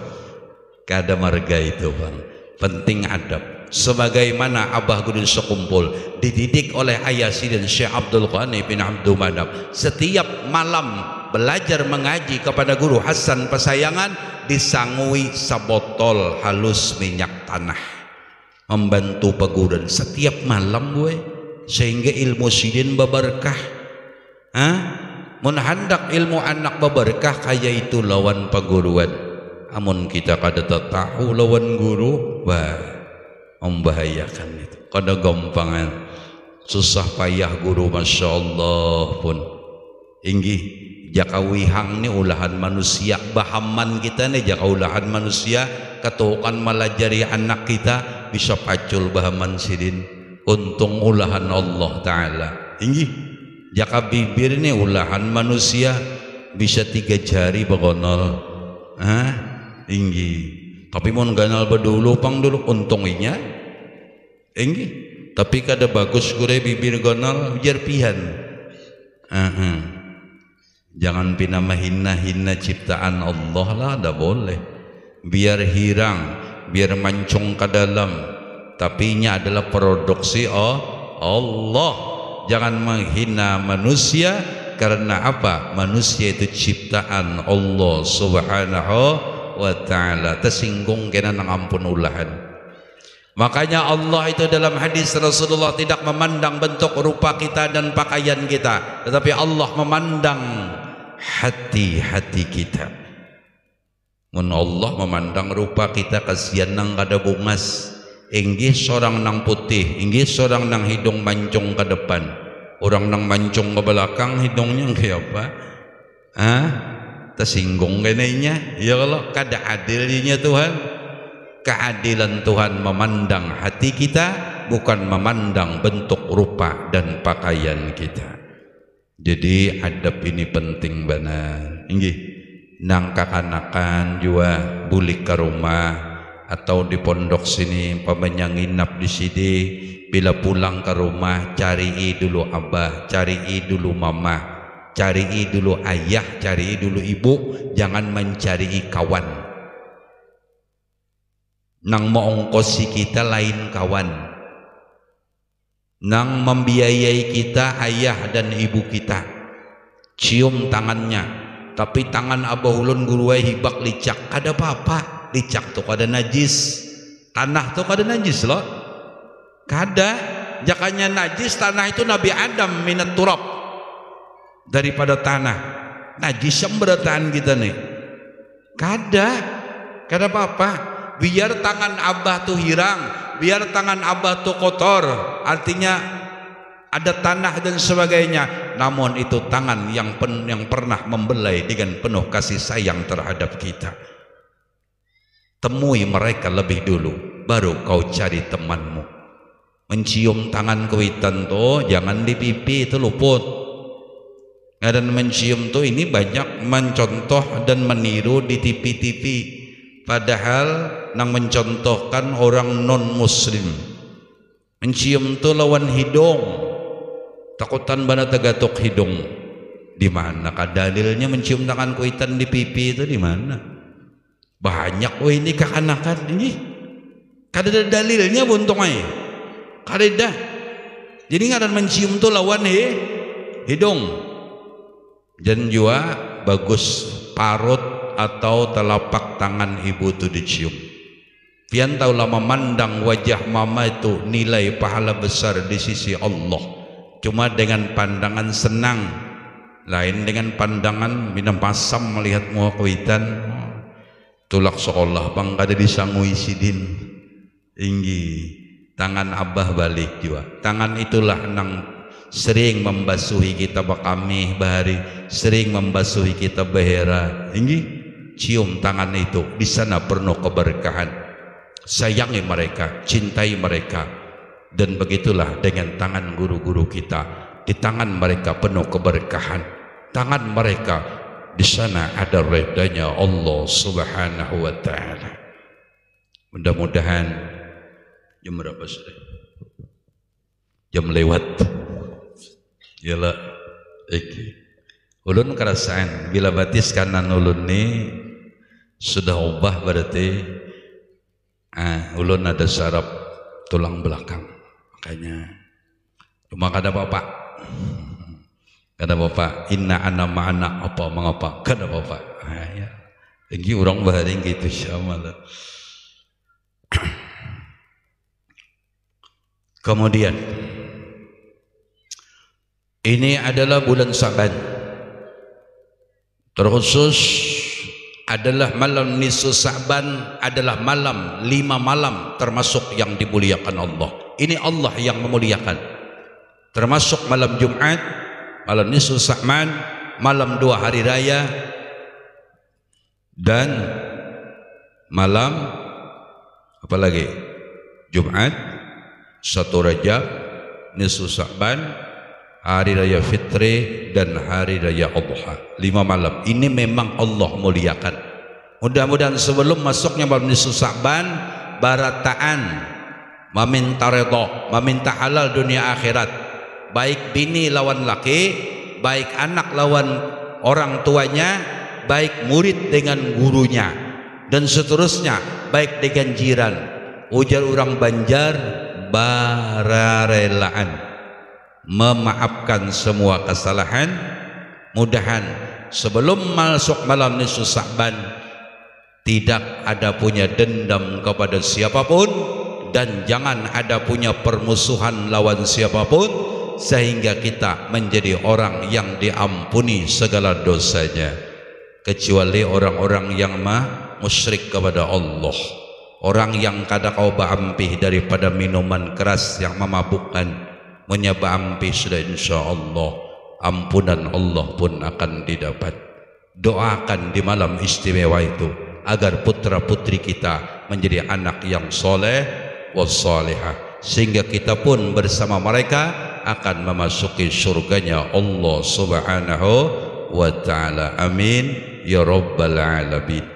Kada marga itu bang. Penting adab. Sebagaimana Abah Gudin sekumpul dididik oleh Ayah Sidin Syekh Abdul Ghani bin Abdul Manab, setiap malam belajar mengaji kepada guru Hasan Pesayangan, disangui sabotol halus minyak tanah, membantu perguruan setiap malam gue, sehingga ilmu Sidin berberkah. Mun hendak ilmu anak berberkah kayak itu lawan perguruan. Amun kita kada tahu lawan guru, wah membahayakan itu. Kada gampangan, susah payah guru, masya Allah pun. Inggih jaka wihang ni ulahan manusia, bahaman kita ni jaka ulahan manusia, katukan melajari anak kita bisa pacul bahaman Sidin. Untung ulahan Allah Ta'ala. Inggih jaka bibir ni ulahan manusia, bisa 3 jari bagonol. Inggi. Tapi mon ganal bedulu pang dulu untungnya. Inggi. Tapi kada bagus gure bibir gonal biar pihan. Jangan pina mahina-hina ciptaan Allah lah, dah boleh. Biar hirang, biar mancung ke dalam. Tapi ini adalah produksi Allah. Jangan menghina manusia, karena apa? Manusia itu ciptaan Allah Subhanahu wa ta'ala. Tersinggung kena nang ampun ulahan. Makanya Allah itu dalam hadis Rasulullah tidak memandang bentuk rupa kita dan pakaian kita, tetapi Allah memandang hati-hati kita. Mun Allah memandang rupa kita, kasihan nang kada bungas, inggih seorang nang putih, inggih seorang nang hidung mancung ke depan, orang nang mancung ke belakang, hidungnya kayak apa? Tersinggung kenanya. Ya Allah, kada adilnya Tuhan. Keadilan Tuhan memandang hati kita, bukan memandang bentuk rupa dan pakaian kita. Jadi adab ini penting benar. Inggih, nang kakanakan juga bulik ke rumah atau di pondok sini pamanya nginap di sini, bila pulang ke rumah cari dulu abah, cari dulu mama, cari dulu ayah, cari dulu ibu, jangan mencari kawan. Nang mengongkosi kita lain kawan. Nang membiayai kita ayah dan ibu kita, cium tangannya, tapi tangan abah ulun guruai hibak licak, kada apa-apa, licak tuh kada najis, tanah tuh kada najis loh, kada, jakanya najis tanah itu Nabi Adam minat turab, daripada tanah, najis yang berataan kita nih, kada apa-apa, biar tangan abah tuh hirang, biar tangan abah tuh kotor, artinya ada tanah dan sebagainya, namun itu tangan yang pernah membelai dengan penuh kasih sayang terhadap kita. Temui mereka lebih dulu, baru kau cari temanmu. Mencium tangan kuitan tuh jangan di pipi, itu luput. Dan mencium tuh ini banyak mencontoh dan meniru di TV-TV, padahal nang mencontohkan orang non muslim. Mencium tu lawan hidung, takutan bana tagatok hidung. Di mana dalilnya mencium tangan kuitan di pipi itu di mana? Banyak ini kakanakan ini. Kada ada dalilnya buntung ai. Kada ada. Jadi ngaran mencium tu lawan hidung. Dan juga bagus parut atau telapak tangan ibu itu dicium. Pian taulah memandang wajah mama itu nilai pahala besar di sisi Allah. Cuma dengan pandangan senang, lain dengan pandangan minum pasam melihat muka kuitan. Tulak sekolah bang kada disangui sidin. Inggi tangan abah balik juga. Tangan itulah nang sering membasuhi kita bakami bahari, sering membasuhi kita behera. Inggi cium tangan itu, di sana penuh keberkahan. Sayangi mereka, cintai mereka, dan begitulah dengan tangan guru-guru kita. Di tangan mereka penuh keberkahan. Tangan mereka di sana ada redanya Allah Subhanahu wa taala. Mudah-mudahan jam berapa sudah? Jam lewat. Yalah, ulun kerasaan bila batis kanan ulun ni sudah ubah berarti ulun ada saraf tulang belakang, makanya cuma kada bapak, kada bapak inna ana ma'ana apa mengapa kada bapak ya lagi orang baharing gitu sama lah. Kemudian ini adalah bulan Sa'ban, terkhusus adalah malam nisfu Sa'ban, adalah malam 5 malam termasuk yang dimuliakan Allah. Ini Allah yang memuliakan, termasuk malam Jumat, malam nisfu Sa'ban, malam 2 hari raya, dan malam apa lagi? Jumat, 1 Rajab, nisfu Sa'ban, hari raya Fitri, dan hari raya Adha. 5 malam ini memang Allah muliakan. Mudah-mudahan sebelum masuknya malam nisfu Sa'ban, barataan meminta redha, meminta halal dunia akhirat, baik bini lawan laki, baik anak lawan orang tuanya, baik murid dengan gurunya, dan seterusnya, baik dengan jiran. Ujar orang Banjar, bararelaan, memaafkan semua kesalahan. Mudahan sebelum masuk malam nisfu Sa'ban tidak ada punya dendam kepada siapapun, dan jangan ada punya permusuhan lawan siapapun, sehingga kita menjadi orang yang diampuni segala dosanya, kecuali orang-orang yang musyrik kepada Allah, orang yang kada kau baampih daripada minuman keras yang memabukkan, menyebab ampi sudah insyaallah ampunan Allah pun akan didapat. Doakan di malam istimewa itu agar putra putri kita menjadi anak yang soleh wassalihah, sehingga kita pun bersama mereka akan memasuki surganya Allah Subhanahu wa ta'ala. Amin ya rabbal alamin.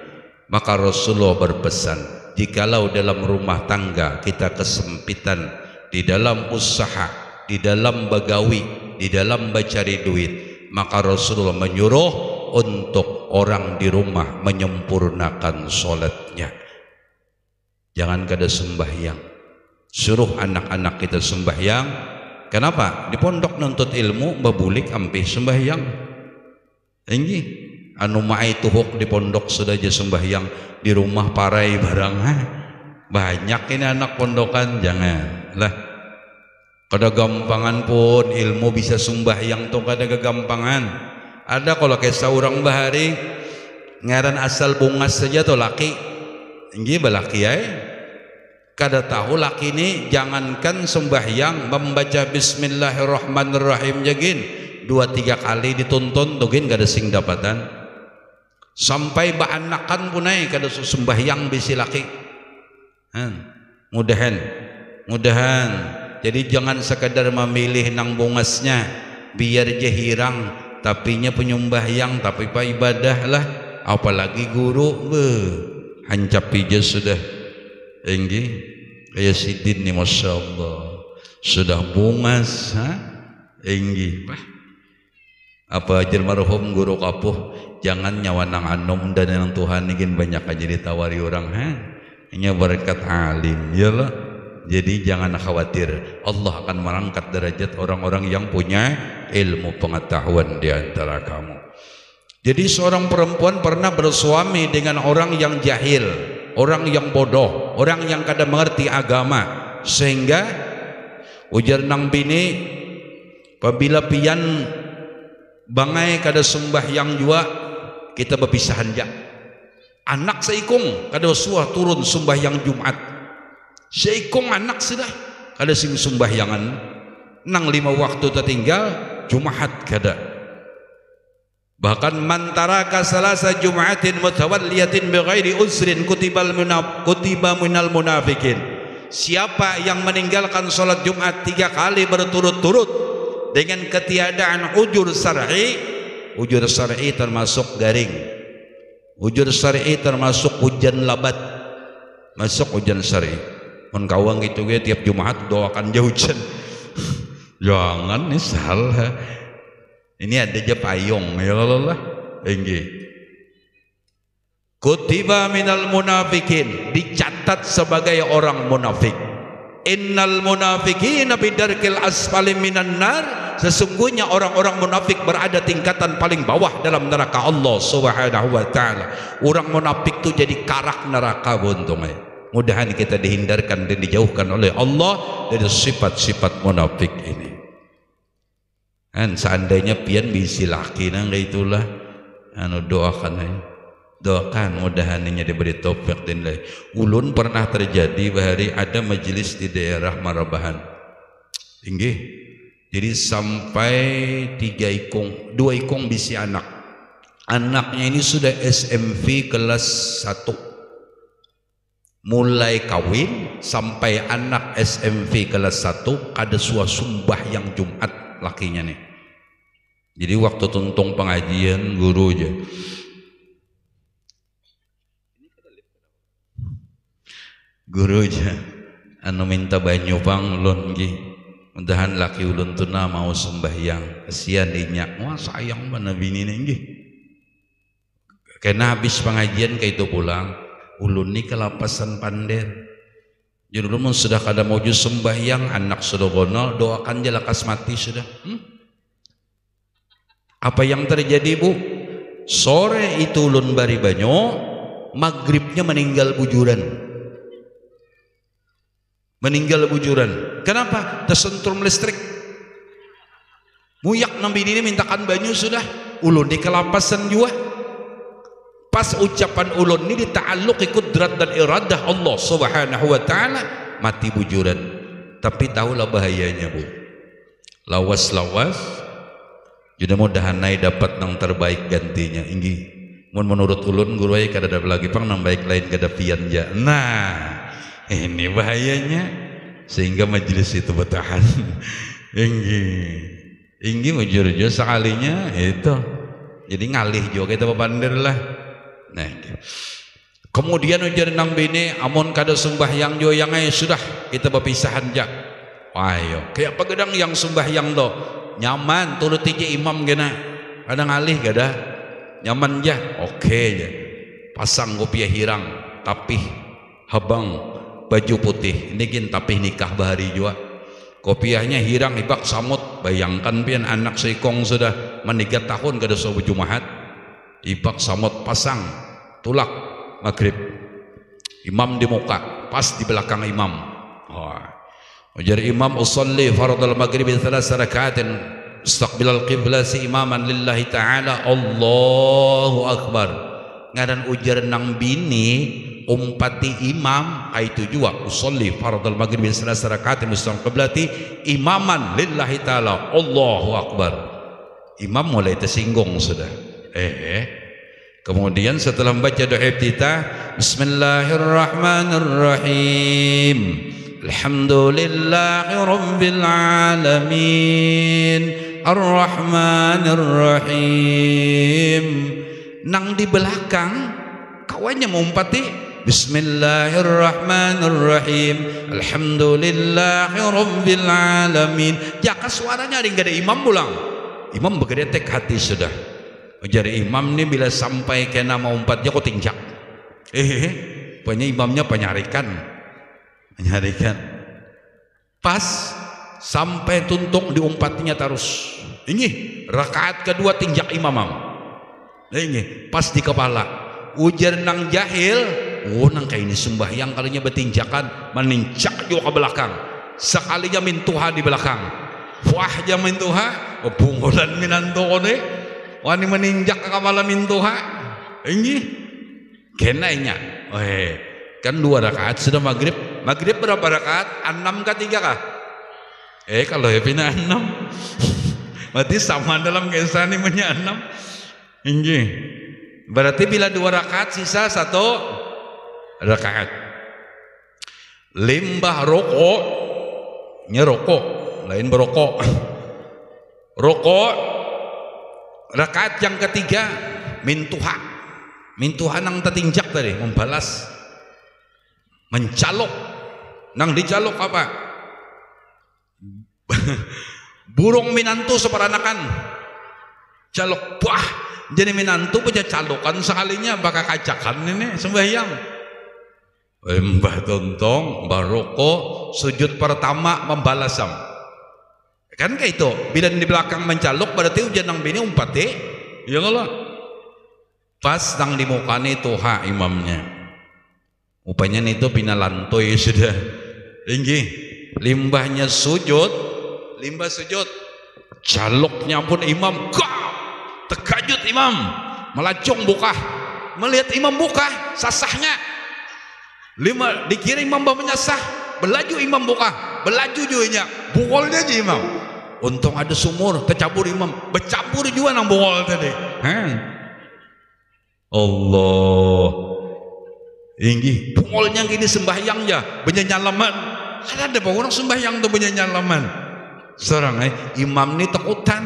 Maka Rasulullah berpesan, jikalau dalam rumah tangga kita kesempitan di dalam usaha, di dalam begawi, di dalam mencari duit, maka Rasulullah menyuruh untuk orang di rumah menyempurnakan sholatnya. Jangan kada sembahyang, suruh anak-anak kita sembahyang. Kenapa? Di pondok nuntut ilmu babulik ampih sembahyang. Ini anu maai tuhuk di pondok sudah aja sembahyang, di rumah parai barang. Banyak ini anak pondokan, jangan lah. Kada gampangan pun ilmu bisa sembahyang tuh kada kegampangan. Ada kalau kisah orang bahari ngaran asal bungas saja tuh laki. Ini balaki ya. Kada tahu laki ini jangankan sembahyang membaca bismillahirrahmanirrahim jagin 2-3 kali dituntun tugin kada sing dapatan. Sampai baanakan punai kada sembahyang bisi laki. Mudahan. Jadi jangan sekadar memilih nang bungasnya biar je hirang, tapinya penyembahyang tapi pa ibadah lah. Apalagi guru hancap pija sudah. Enggi kayak sidin nih, masya Allah sudah bungas, enggi apa ajar marhum guru kapuh, jangan nyawa nang anom dan nang Tuhan ingin banyak aja ditawari orang, ini berkat alim, yalah. Jadi jangan khawatir, Allah akan mengangkat derajat orang-orang yang punya ilmu pengetahuan di antara kamu. Jadi seorang perempuan pernah bersuami dengan orang yang jahil, orang yang bodoh, orang yang kada mengerti agama, sehingga ujar nang bini apabila pian bangai kada sembahyang jua kita berpisahan ja. Anak seikung kada suah turun sembahyang Jumat, seikung anak sudah kada sing sembahyangan nang 5 waktu tertinggal Jumat kada. Bahkan mantaraka salasa Jumatin mutawalliyatin bighairi uzrin kutiba minal munafikin. Siapa yang meninggalkan sholat Jumat 3 kali berturut-turut dengan ketiadaan ujur syar'i termasuk garing, ujur syar'i termasuk hujan labat, masuk hujan syar'i. Mun kawang gitu ge tiap Jumat doakan jauh hujan. Jangan nih salah. Ini ada aja payung ya Allah. Enggi. Kutiba minal munafikin, dicatat sebagai orang munafik. Innal munafiqina bidarkil asfali minan nar. Sesungguhnya orang-orang munafik berada tingkatan paling bawah dalam neraka Allah Subhanahu wa taala. Orang munafik itu jadi karak neraka buntungnya. Mudahan kita dihindarkan dan dijauhkan oleh Allah dari sifat-sifat munafik ini. Kan seandainya pian bisi laki nang itulah anu doakan mudahannya diberi taufik dan lain. Ulun pernah terjadi bahari ada majelis di daerah Marabahan tinggi, jadi sampai 2 ikung bisi anaknya ini sudah SMV kelas 1, mulai kawin sampai anak SMV kelas 1 kada sumbah yang Jumat lakinya nih. Jadi waktu tuntung pengajian guru aja anu minta banyu pang ulun gi mudahan laki ulun tuna mau sembahyang kesian dinyak wah sayang mana bini nenggi karena habis pengajian kayak itu pulang ulun ni kelapasan pandir. Jadi ulun sudah kada mau sembahyang, anak sudah gonol, doakan je lakas mati sudah. Apa yang terjadi bu? Sore itu ulun bari banyu, maghribnya meninggal bujuran. Kenapa? Tersentrum listrik. Muyak nang bini ini mintakan banyu sudah. Ulun di kelapasan juga. Pas ucapan ulun ini dita'alluqi kudrat dan iradah Allah Subhanahu wa taala, mati bujuran. Tapi tahulah bahayanya bu. Lawas jadi mudahanai dapat nang terbaik gantinya. Inggi menurut ulun guru ai kada ada lagi pang nang baik lain kada pian ja. Nah, ini bahayanya. sehingga majelis itu bertahan. Inggi mujur-jur sekalinya itu jadi ngalih juga kita bebandir lah. Nah, kemudian ujar nang bini amun kada sembahyang jo yang sudah kita berpisahan jak. Ayo kayak pagedang yang sembahyang do nyaman turut tiga imam gena ada ngalih kada nyaman ja oke ja pasang kopiah hirang tapi habang baju putih ini gin tapi nikah bahari juga kopiahnya hirang ibak samut bayangkan pian anak seikong sudah menikah tahun kada so Jumaat ibak samut pasang tulak maghrib imam di muka pas di belakang imam. Ujar imam usalli fardal maghrib 3 rakaatin istaqbilal qiblah si imaman lillahi ta'ala Allahu akbar ngaran ujar nang bini umpati imam itu juga usalli fardal maghrib 3 rakaatin istaqbilal qiblati imaman lillahi ta'ala Allahu akbar imam mulai tersinggung sudah kemudian setelah membaca doa iftitah bismillahirrahmanirrahim alhamdulillahi rabbil alamin arrahmanirrahim nang di belakang kawannya mengumpati bismillahirrahmanirrahim alhamdulillahi rabbil alamin jaka suaranya ada ada imam pulang imam bergedetek hati sudah jadi imam ni bila sampai kena mau umpatnya kok tinjak punya imamnya penyarikan pas sampai tuntung diumpatnya terus ini rakaat kedua tinjak imam ini pas di kepala ujar nang jahil nang kayak ini sembahyang kalinya bertinjakan menincak juga ke belakang sekalinya mintuha di belakang wah jam mintuha bungulan minanto nih wani meninjak ke kepala mintuha ini kenanya kan 2 rakaat sudah maghrib berapa rakaat 6 kah 3 kah kalau pindah 6 berarti sama dalam kisah ini punya 6 ini berarti bila 2 rakaat sisa 1 rakaat limbah rokok nyerokok lain berokok rokok rakaat yang ketiga mintuha nang tertinjak tadi membalas mencalok nang dicalok apa burung minantu seperanakan calok wah jadi minantu punya calokan sekalinya bakal kacakan ini sembahyang mbah tontong mbah roko sujud pertama membalasam kan kayak itu bila di belakang mencalok berarti ujian nang bini umpati ya Allah pas nang di mukanya tuha imamnya upanya itu pinalantoi sudah tinggi limbah sujud caloknya pun imam terkajut imam melacung buka melihat imam buka sasahnya dikira imam menyasah belaju imam buka belaju juga bungolnya aja imam untung ada sumur tercampur imam bercampur juga nang bungol tadi Allah inggi bungolnya gini sembahyang ya benyanyalaman ada orang sembahyang tuh benyanyalaman seorang imam ini takutan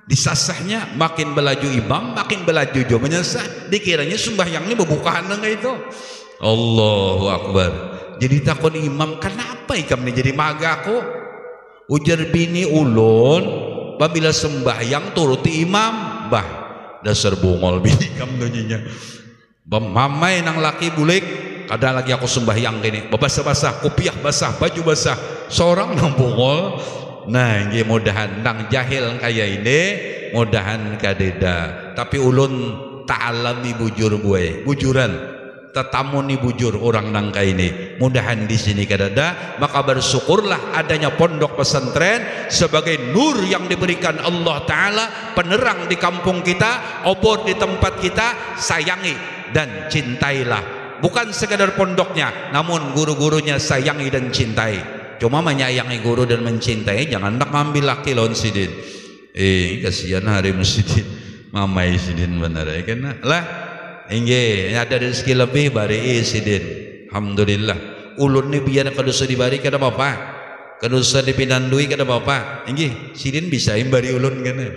disasahnya makin belaju imam makin belaju juga menyasah dikiranya sembahyang ini berbukaan enggak itu Allahu Akbar jadi takut imam kenapa ikam ini jadi magaku ujar bini ulun babila sembahyang turuti imam bah dasar bungol bini kam dunyinya mamai nang laki bulik kada lagi aku sembahyang gini basah-basah kopiah basah baju basah seorang nang bungol nah ini mudahan nang jahil kayak ini mudahan kadeda tapi ulun ta'alami bujuran tetamu ni bujur orang nang kayak ini mudahan di sini kadada maka bersyukurlah adanya pondok pesantren sebagai nur yang diberikan Allah Ta'ala penerang di kampung kita obor di tempat kita sayangi dan cintailah bukan sekadar pondoknya namun guru-gurunya sayangi dan cintai cuma menyayangi guru dan mencintai jangan nak ambil laki lawan sidin kasihan hari sidin mamai sidin benar ya kan lah inge ada rezeki lebih bari sidin alhamdulillah ulun ni biar kada usah dibari kada apa-apa, kada usah dipinandui kada apa-apa. Inggih, sidin bisa imbari ulun kana.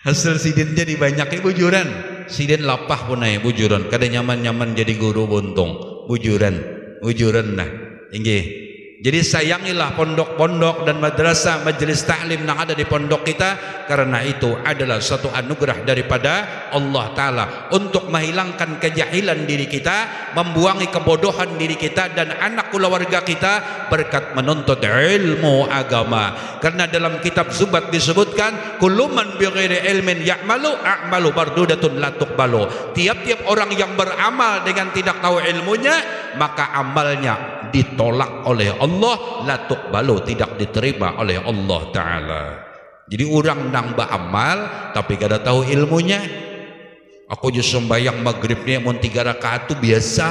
Hasil sidin jadi banyak bujuran. Sidin lapah pun naik bujuran. Kada nyaman-nyaman jadi guru buntung. Bujuran nah. Inggih. Jadi sayangilah pondok-pondok dan madrasah majelis taklim yang ada di pondok kita, karena itu adalah satu anugerah daripada Allah Ta'ala untuk menghilangkan kejahilan diri kita, membuangi kebodohan diri kita dan anak keluarga kita berkat menuntut ilmu agama. Karena dalam kitab Zubat disebutkan kullu man bighairi ilmin ya'malu a'malu bardudatun la tuqbalu. Tiap-tiap orang yang beramal dengan tidak tahu ilmunya, maka amalnya ditolak oleh Allah, la tuqbalu, tidak diterima oleh Allah Ta'ala. Jadi orang nang beramal tapi kada tahu ilmunya. Aku je sembahyang maghrib ni mun 3 rakaat tu biasa,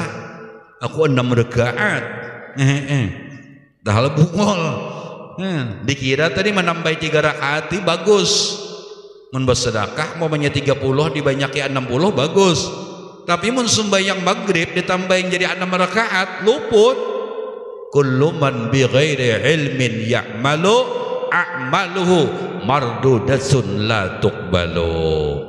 aku 6 rakaat dah lebungol. Dikira tadi menambah 3 rakaat bagus, mun bersedekah mau banyak 30 dibanyaki 60 bagus, tapi mun sembahyang maghrib ditambahin jadi 6 rakaat luput. Kullu man bighairi ilmin ya'malu a'maluhu mardudatun la tuqbalu.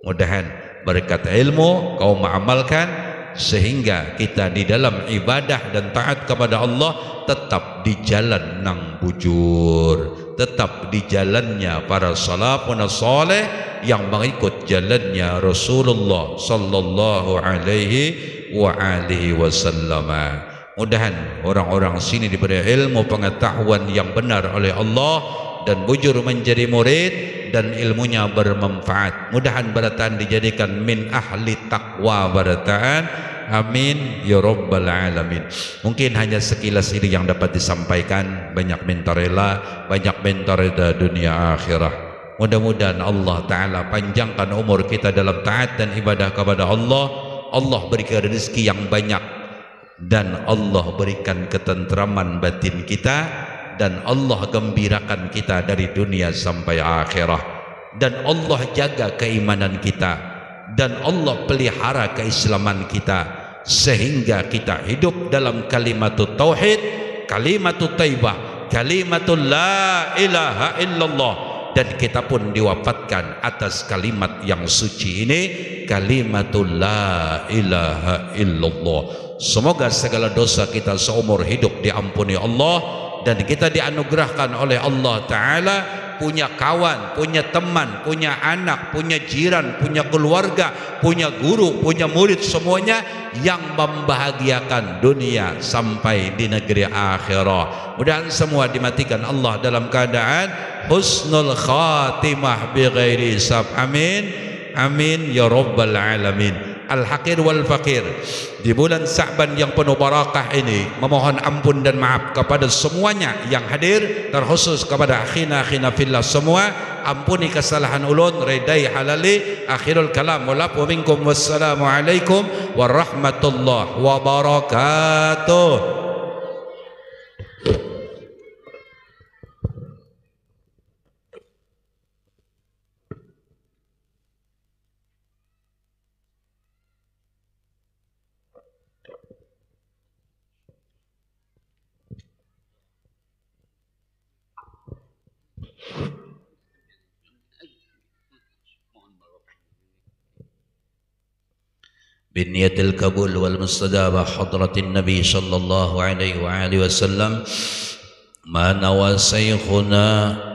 Mudahan berkat ilmu kau mengamalkan sehingga kita di dalam ibadah dan taat kepada Allah tetap di jalan nang bujur, tetap di jalannya para salafun saleh yang mengikut jalannya Rasulullah sallallahu alaihi wa alihi wasallam. Mudahan orang-orang sini diberi ilmu pengetahuan yang benar oleh Allah dan bujur menjadi murid dan ilmunya bermanfaat. Mudahan barataan dijadikan min ahli taqwa barataan. Amin ya rabbal alamin. Mungkin hanya sekilas ini yang dapat disampaikan. Banyak minta rela, banyak minta reda dunia akhirah. Mudah-mudahan Allah Ta'ala panjangkan umur kita dalam taat dan ibadah kepada Allah. Allah berikan rezeki yang banyak dan Allah berikan ketentraman batin kita, dan Allah gembirakan kita dari dunia sampai akhirah, dan Allah jaga keimanan kita, dan Allah pelihara keislaman kita, sehingga kita hidup dalam kalimatut tauhid, kalimatut taibah, kalimatul la ilaha illallah, dan kita pun diwafatkan atas kalimat yang suci ini, kalimatul la ilaha illallah. Semoga segala dosa kita seumur hidup diampuni Allah, dan kita dianugerahkan oleh Allah Ta'ala punya kawan, punya teman, punya anak, punya jiran, punya keluarga, punya guru, punya murid, semuanya yang membahagiakan dunia sampai di negeri akhirah. Mudah-mudahan semua dimatikan Allah dalam keadaan husnul khatimah bighairi hisab. Amin amin ya rabbal alamin. Al-Hakir wal Fakir, di bulan Sa'ban yang penuh barakah ini memohon ampun dan maaf kepada semuanya yang hadir, terkhusus kepada akhina-akhina fillah semua. Ampuni kesalahan ulun, redai halali. Akhirul kalam walafu minkum, wassalamu alaikum warahmatullahi wabarakatuh. بنية القبول والمستجابة حضرة النبي صلى الله عليه وآله وسلم ما نوى شيخنا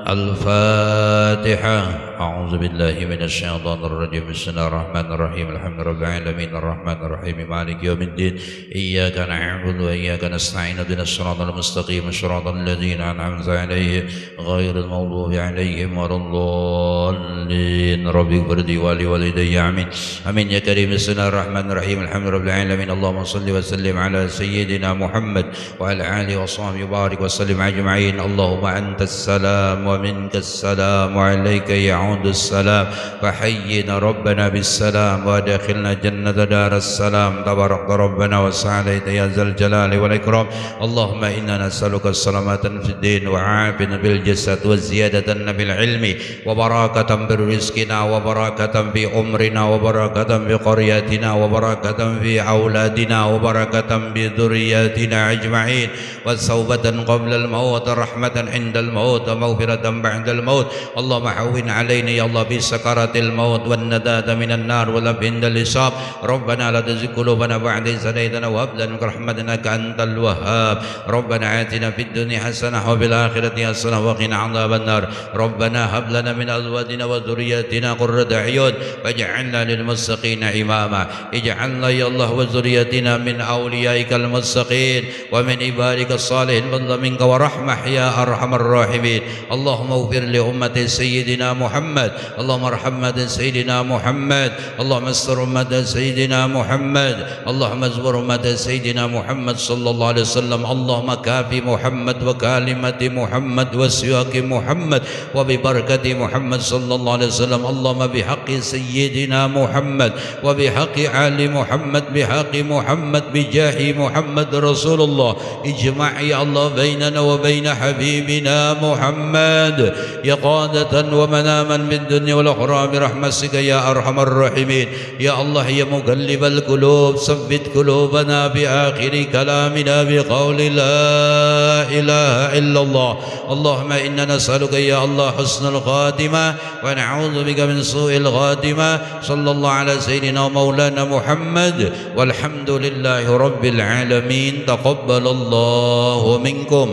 الفاتحة. أعوذ بالله من الشيطان الرجيم. بسم الله الرحمن الرحيم. الحمد لله العالمين الرحمن الرحيم مالك يوم الدين. إياك نعبد وإياك نستعين اهدنا الصراط المستقيم صراط الذين أنعمت عليهم غير المغضوب عليهم ولا الضالين. ربي اغفر لي ولوالدي آمين آمين يا كريم. بسم الله الرحمن الرحيم. الحمد لله العالمين. اللهم صل وسلم على سيدنا محمد وعلى آله وصحبه وبارك وسلم أجمعين. اللهم أنت السلام ومنك السلام وعليك يعود السلام فحينا ربنا بالسلام وادخلنا جنة دار السلام تبارك ربنا وسعدت يا ذا الجلال والإكرام اللهم إنا نسألك السلامة في الدين وعافية في الجسد وزيادة في العلم وبركة في رزقنا وبركة في عمرنا وبركة في قريتنا وبركة في أولادنا وبركة في ذرياتنا أجمعين وتوبة قبل الموت رحمة عند الموت ومغفرة بعد الموت اللهم هون علينا يا الله بسكرات الموت والنداد من النار ولب عند الحساب ربنا لا تزغ قلوبنا بعد إذ هديتنا وهب لنا من رحمتك إنك أنت الوهاب ربنا آتنا في الدنيا حسنة وفي الآخرة حسنة وقنا عذاب النار ربنا هب لنا من أزواجنا وذرياتنا قرة أعين واجعلنا للمتقين إماما اجعلنا يا الله وذريتنا من أوليائك المتقين ومن عبادك الصالحين فضلا منك ورحمة يا أرحم الراحمين اللهم اغفر لأمة سيدنا محمد اللهم ارحم أمة سيدنا محمد اللهم استر أمة سيدنا محمد اللهم اجبر أمة سيدنا محمد صلى الله عليه وسلم اللهم كافي محمد وكلمة محمد وسياق محمد وببركة محمد صلى الله عليه وسلم اللهم بحق سيدنا محمد وبحق آل محمد بحق محمد بجاه محمد رسول الله اجمع يا الله بيننا وبين حبيبنا محمد يقادة ومناما في الدنيا والأخرى برحمتك يا أرحم الراحمين يا الله يا مقلب القلوب ثبت قلوبنا بآخر كلامنا بقول لا إله إلا الله اللهم إنا نسألك يا الله حسن الخاتمة ونعوذ بك من سوء الخاتمة صلى الله على سيدنا ومولانا محمد والحمد لله رب العالمين تقبل الله منكم